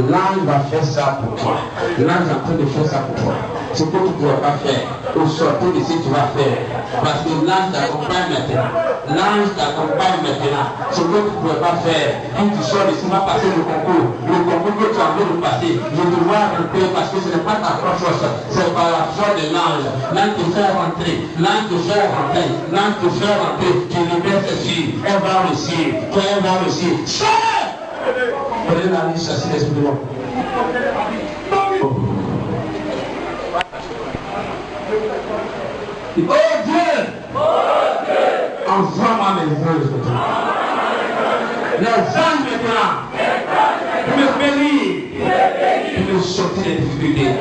L'ange va faire ça pour toi. L'ange est en train de faire ça pour toi. Ce que tu ne pourras pas faire, au sortir d'ici, tu vas faire. Parce que l'ange t'accompagne maintenant. L'ange t'accompagne maintenant. Ce que tu ne pourras pas faire, quand tu sors d'ici, va passer le concours. Le concours que tu as envie de passer, je te vois rentrer parce que ce n'est pas ta propre force, c'est par la force de l'ange. L'ange te fait rentrer. L'ange te fait rentrer. L'ange te fait rentrer. Tu libères cette fille. Elle va réussir. Toi, elle va réussir. Prenez la liste, assis l'esprit de l'homme. Oh Dieu! Envoie-moi mes anges maintenant. Les anges maintenant. Pour me bénir. Pour me sortir des difficultés.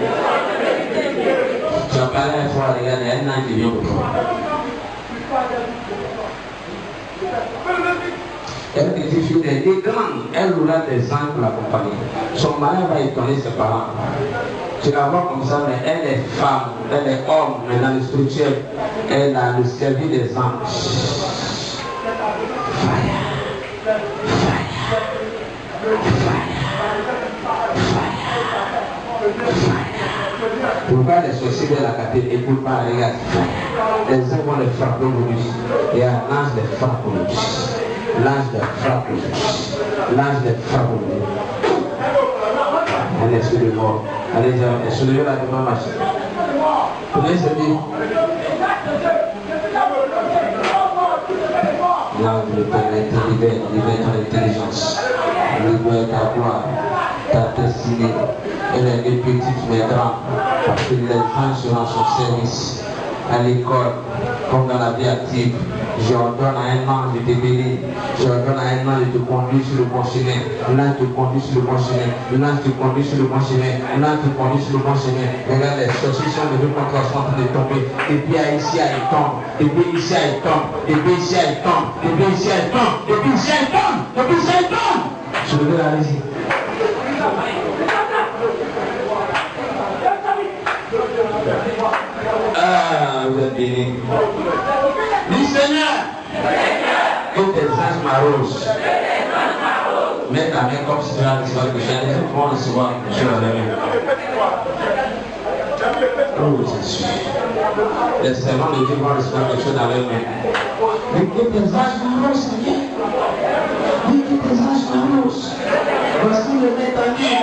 Tu as parlé une fois, regarde, il y a un ange qui vient pour toi. Elle a des difficultés grandes. Elle aura des anges pour l'accompagner. Son mari va étonner ses parents. Tu la vois comme ça, mais elle est femme, elle est homme, mais dans le spirituel, elle a le service des anges. Pourquoi les sorciers de la cathédrale n'écoutent pas, regarde. Les anges vont les frapper aujourd'hui. Et un ange les frappe aujourd'hui. L'ange les frappe aujourd'hui. L'ange les frappe aujourd'hui. Un esprit de mort. Allez, soulevez la demande machine. Prenez ce livre. L'ange de ton libère ton intelligence. Libère ta gloire, ta destinée. Elle est des petites mais grandes. Parce que les anges seront à son service. À l'école, comme dans la vie active, j'ordonne à un ange de te bénir, j'ordonne à un ange de te conduire sur le bon chemin, l'ange te conduit sur le bon chemin, l'ange te conduit sur le bon chemin, l'ange te conduit sur le bon chemin. Regarde, les sorciers sont devenus contre toi, sont en train de tomber, et puis ici, elle tombe, et puis ici, elle tombe, et puis ici, elle tombe, et puis ici, elle tombe, et puis ici, elle tombe, et puis ici, elle tombe. Je vais aller ici. Ah, vous êtes bénis. Dis Seigneur, que tes anges m'arrosent. Mets ta main comme si tu as recevoir quelque chose. Les autres vont recevoir quelque chose dans les mains. Oh Jésus. Les servants de Dieu vont recevoir quelque chose dans les mains. Mais que tes anges m'arrosent, Seigneur. Mais que tes anges m'arrosent. Voici le métanier.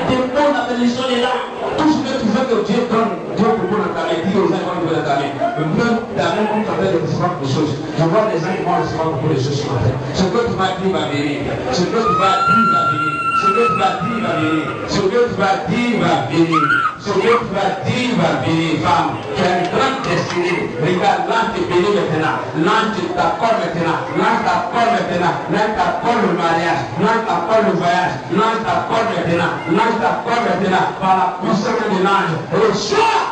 Dépose la bénédiction des là. Tout ce que tu veux que Dieu donne, Dieu peut dans ta main. Dis aux gens qui veulent dans ta main. Même ta main comme tu as fait de recevoir quelque chose. Je vois des gens qui vont recevoir beaucoup de choses ce matin. Ce que tu vas dire va venir. Ce que tu vas dire va venir. Ce que tu vas dire va venir. Ce que tu vas dire va venir. Ce que tu vas dire va venir. Femme, tu as une grande destinée. Regarde, l'ange te bénit maintenant. L'ange t'accorde maintenant. L'ange t'accorde maintenant. L'ange t'accorde le mariage. L'ange t'accorde le voyage. L'ange t'accorde maintenant. L'ange t'accorde maintenant. Par la puissance de l'ange. Reçois.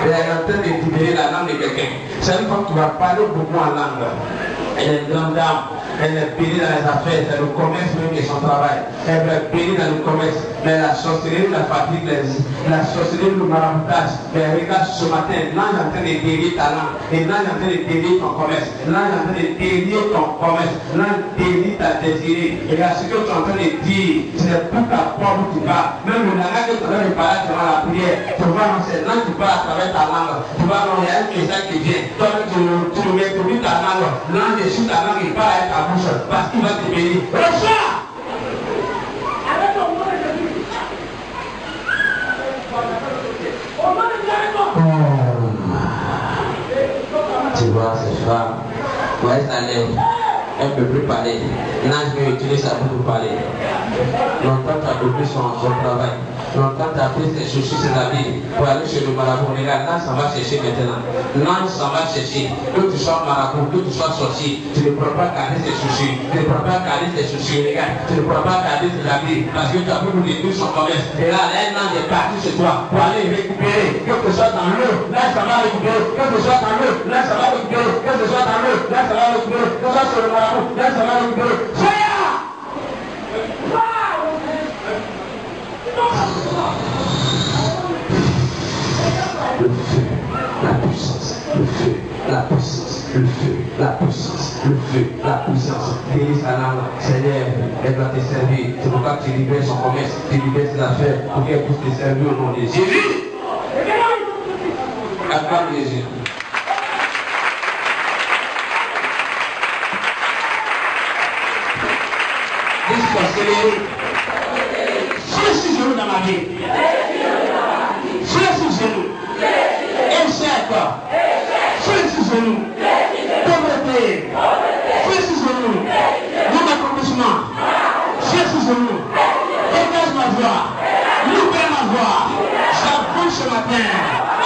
Elle est en train de libérer la langue de quelqu'un. C'est une fois que tu vas parler beaucoup en langue. Elle est une grande dame. Elle est bénie dans les affaires, dans le commerce même et son travail. Elle est bénie dans le commerce. Mais la sorcellerie la fatigue, la sorcellerie le maraboutage. Mais regarde ce matin, l'ange est en train de guérir ta langue. Et l'ange est en train de guérir ton commerce. L'ange est en train de guérir ton commerce. L'ange guérit ta désirée. Et là, ce que tu es en train de dire, c'est pour ta porte où tu vas. Même le langage que tu as de parler devant la prière, tu vas lancer. L'ange tu vas à travers ta langue. Tu vas dans un message qui vient. Toi, tu le mets pour ta langue. L'ange est sur ta langue, il part avec ta bouche. Parce qu'il va te bénir. Reçois! Tu vois ces femmes, ouais, ça lève, elle ne peut plus parler. L'ange veut utiliser sa bouche pour parler. Longtemps tu as coupé son travail. Longtemps tu as pris ses soucis, ses habits pour aller chez le marabout. Regarde, l'ange s'en va chercher maintenant. L'ange s'en va chercher. Que tu sois marabout, que tu sois sorcier, tu ne pourras pas garder tes soucis. Tu ne pourras pas garder tes soucis. Regarde, tu ne pourras pas garder tes habits parce que tu as voulu détruire son commerce. Et là, l'ange est parti chez toi pour aller récupérer. Que tu sois dans l'eau, là ça va récupérer. Que tu sois dans l'eau, là ça va récupérer. Que tu sois dans l'eau, là ça va récupérer. Que tu sois sur le marabout, là ça va récupérer. Le feu, la puissance, le feu, la puissance, le feu, la puissance, le feu, la puissance. Bénis sa langue, Seigneur, elle doit te servir. C'est pourquoi tu libères son commerce, tu libères ses affaires pour qu'elle puisse te servir au nom de Jésus. Acclame Jésus. Sorcellerie. Fais sous genou dans ma vie. Fais sous genou. Échec. Fais sous genou. Pauvreté. Fais sous genou. Non-accomplissement. Fais sous genou. Dégage ma voix. Libère ma voix. J'approche ce matin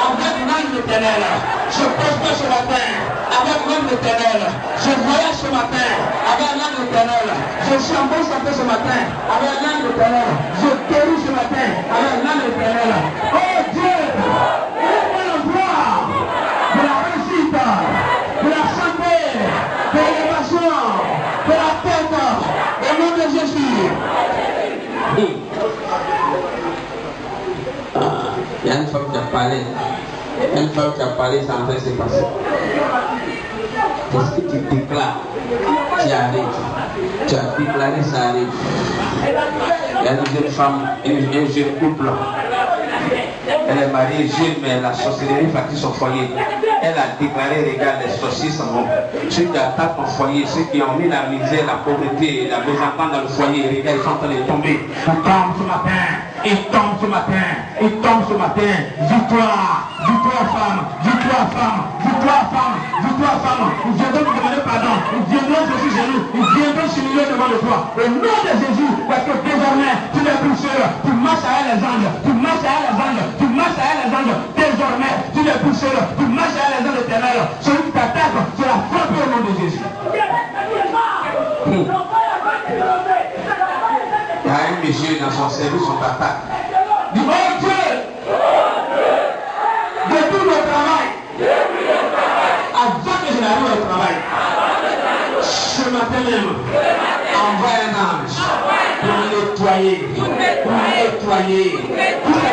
avec l'ange de l'éternel. Je prospère ce matin avec l'ange de l'éternel. Je voyage ce matin avec l'ange de l'éternel. Je suis en bonne santé ce matin avec l'ange de l'éternel. Je guéris ce matin avec l'ange de l'éternel. Oh Dieu, ouvre l'emploi de la réussite, de la santé, de l'élévation, de la tête, au nom de Jésus. Il y a une femme qui a parlé. Une femme qui a parlé, ça en train de se passer. Qu'est-ce que tu déclares? Tu arrives. Tu as déclaré, ça arrive. Il y a une jeune femme, un jeune couple. Elle est mariée jeune, mais la sorcellerie fatigue son foyer. Elle a déclaré, regarde, les sorciers s'en vont. Ceux qui attaquent ton foyer, ceux qui ont mis la misère, la pauvreté, la mésentente dans le foyer, regarde, ils sont en train de tomber. Ils tombent ce matin. Ils tombent ce matin. Ils tombent ce matin. Victoire. Victoire, femme. Victoire, femme. Victoire, femme. Victoire, femme. Ils viendront nous demander pardon. Ils viendront sur genoux. Ils viendront s'humilier devant le toi. Au nom de Jésus, parce que désormais, tu n'es plus seul. Tu marches à les anges. Tu marches à les anges. Tu marches à les anges. Désormais, tu n'es plus seul. Tu marches à les anges éternels. Celui qui t'attaque, tu la frappes au nom de Jésus. Il y a un monsieur dans son service, on t'attaque. Dis, oh Dieu, depuis le travail, avant que je n'arrive au travail, ce matin même, envoie un ange pour nettoyer,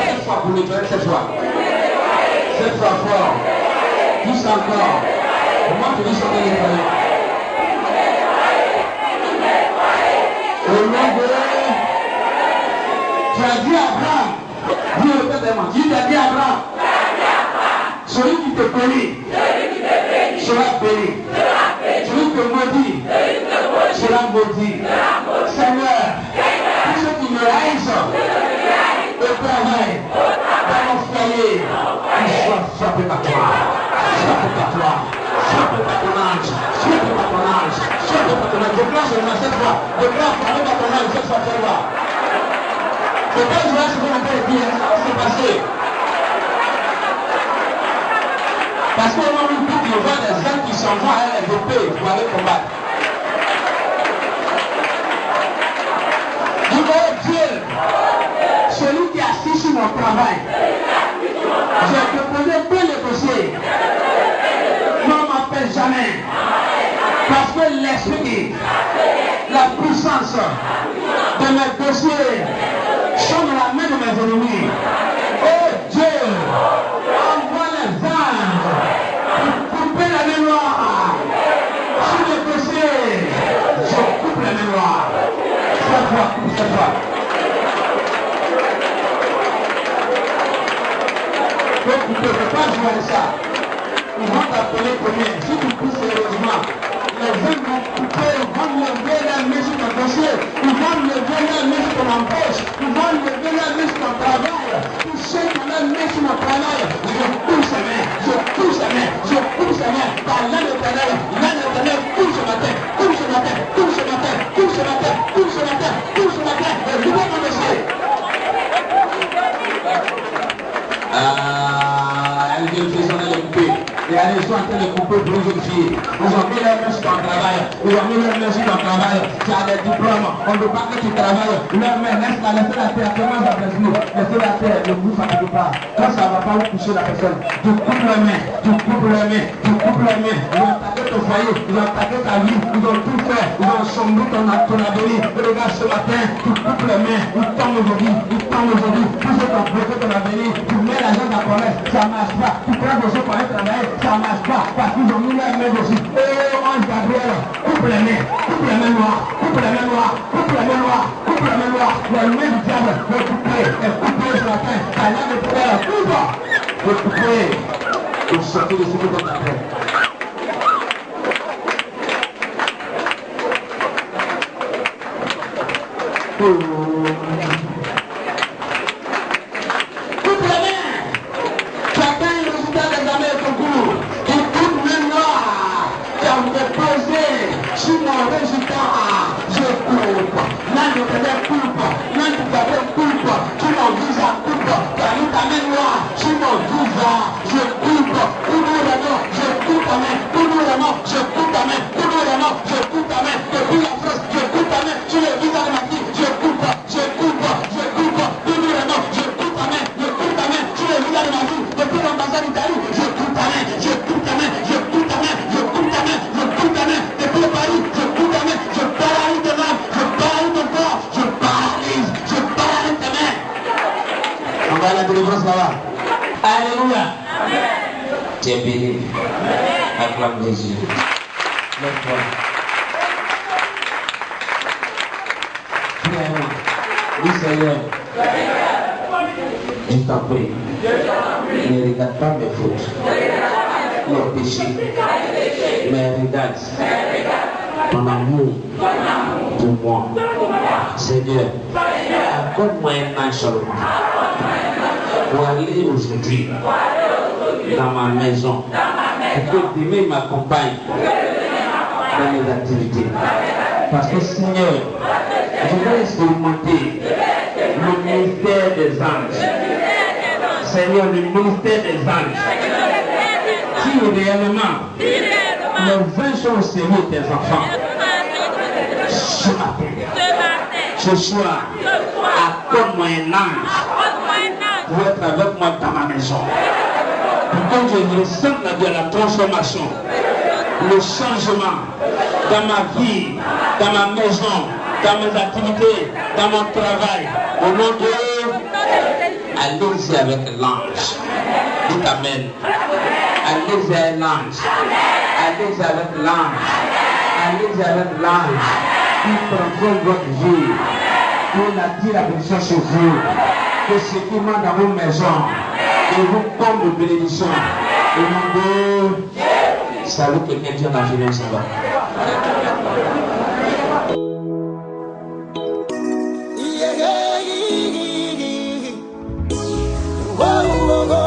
cette fois, pour nettoyer cette fois. Cette fois fort, plus encore. Comment tu dis ça de nettoyer? Au nom de tu as dit à Abraham, dis répétez-moi, tu as dit à Abraham, celui qui te bénit sera béni, celui qui te maudit sera maudit. Seigneur, tous ceux qui me haïssent au travail, dans mon foyer, ils soient frappés par toi. Sois pour toi. Sois pour ton ange. Sois pour ton ange. Sois pour ton ange. Déclare seulement cette fois. Déclare pour ton ange cette fois. Fais voir. C'est pas jouer ce qu'on appelle dire. C'est passé. Parce qu'au moment où on voit des gens qui s'envoient à les épées pour aller combattre. Dis, oh Dieu, celui qui assiste sur mon travail, j'ai proposé de négocier. Non, on m'appelle jamais. Parce que l'esprit, la puissance de mes dossiers sont dans la main de mes ennemis. Oh Dieu, envoie les anges pour couper la mémoire. Sur les dossiers, je coupe la mémoire. Cette fois, cette fois. Donc tu ne peux pas jouer ça. Ils vont t'appeler combien? Si tu pousses sérieusement, les gens vont couper, ils vont lever la main sur ton dossier, ils vont lever la main sur ton embauche, ils vont lever la main sur ton travail. Tous ceux qui ont la main sur mon travail, je coupe sa main, je coupe sa main, je coupe sa main. Par l'âme éternelle, coupe ce matin, coupe ce matin, coupe ce matin, coupe ce matin, coupe ce matin, coupe ce matin, et libère mon dossier. Elle vient de les couper. Et allez, ils sont en train de couper pour les autres filles. Ils ont mis leur main sur ton travail. Ils ont mis leur main sur ton travail. Tu as des diplômes. On ne veut pas que tu travailles. Leur main, laisse-la terre. Comment ça fait nous? Laissez la terre. Ne bouge pas quelque part. Quand ça ne va pas vous toucher la personne, tu coupes la main. Tu coupes la main. Tu coupes la main. Ils ont attaqué ton foyer. Ils ont attaqué ta vie. Ils ont tout fait. Ils ont sombré ton avenir. Et regarde ce matin, tu coupes la main. Ils tombent aujourd'hui. Ils tombent aujourd'hui. Tout ce qui a bloqué ton avenir. Tu mets l'argent dans la commerce. Ça ne marche pas. Tu prends des choses pour aller travailler. Ça ne marche pas, parce qu'ils ont mis la main dessus. Oh, ange Gabriel, coupe les mains noires, coupe les mains noires, coupe les mains noires, coupe les mains noires. Les mains du diable, le couper, et couper sur la fin. Ta lame est prête, coupe, le couper, pour sortir de ce que tu as fait. Alléluia. Tu es béni. Acclame Jésus. Lève-toi. Priez-moi. Dis Seigneur. Je t'en prie. Ne regarde pas mes fautes. Mes péchés. Mais regarde ton amour pour moi. Seigneur, accorde-moi un ange pour aller aujourd'hui dans ma maison, pour que demain m'accompagne dans mes activités. Parce que Seigneur, je vais expérimenter le ministère des anges. Seigneur, le ministère des anges. Si réellement les anges sont au service des enfants, ce matin, ce soir, accorde-moi un ange pour être avec moi dans ma maison. Pour que je ressente la transformation, le changement dans ma vie, dans ma maison, dans mes activités, dans mon travail. Au nom de allez-y avec l'ange. Dites Amen. Allez-y avec l'ange. Allez-y avec l'ange. Allez-y avec l'ange. Il transforme votre vie. Il attire la bénédiction chez vous. Que ce qui manque dans vos maisons, et vous tombe de bénédiction. Au nom de salut, quelqu'un dit en Algérie, ça va. Whoa, whoa, whoa.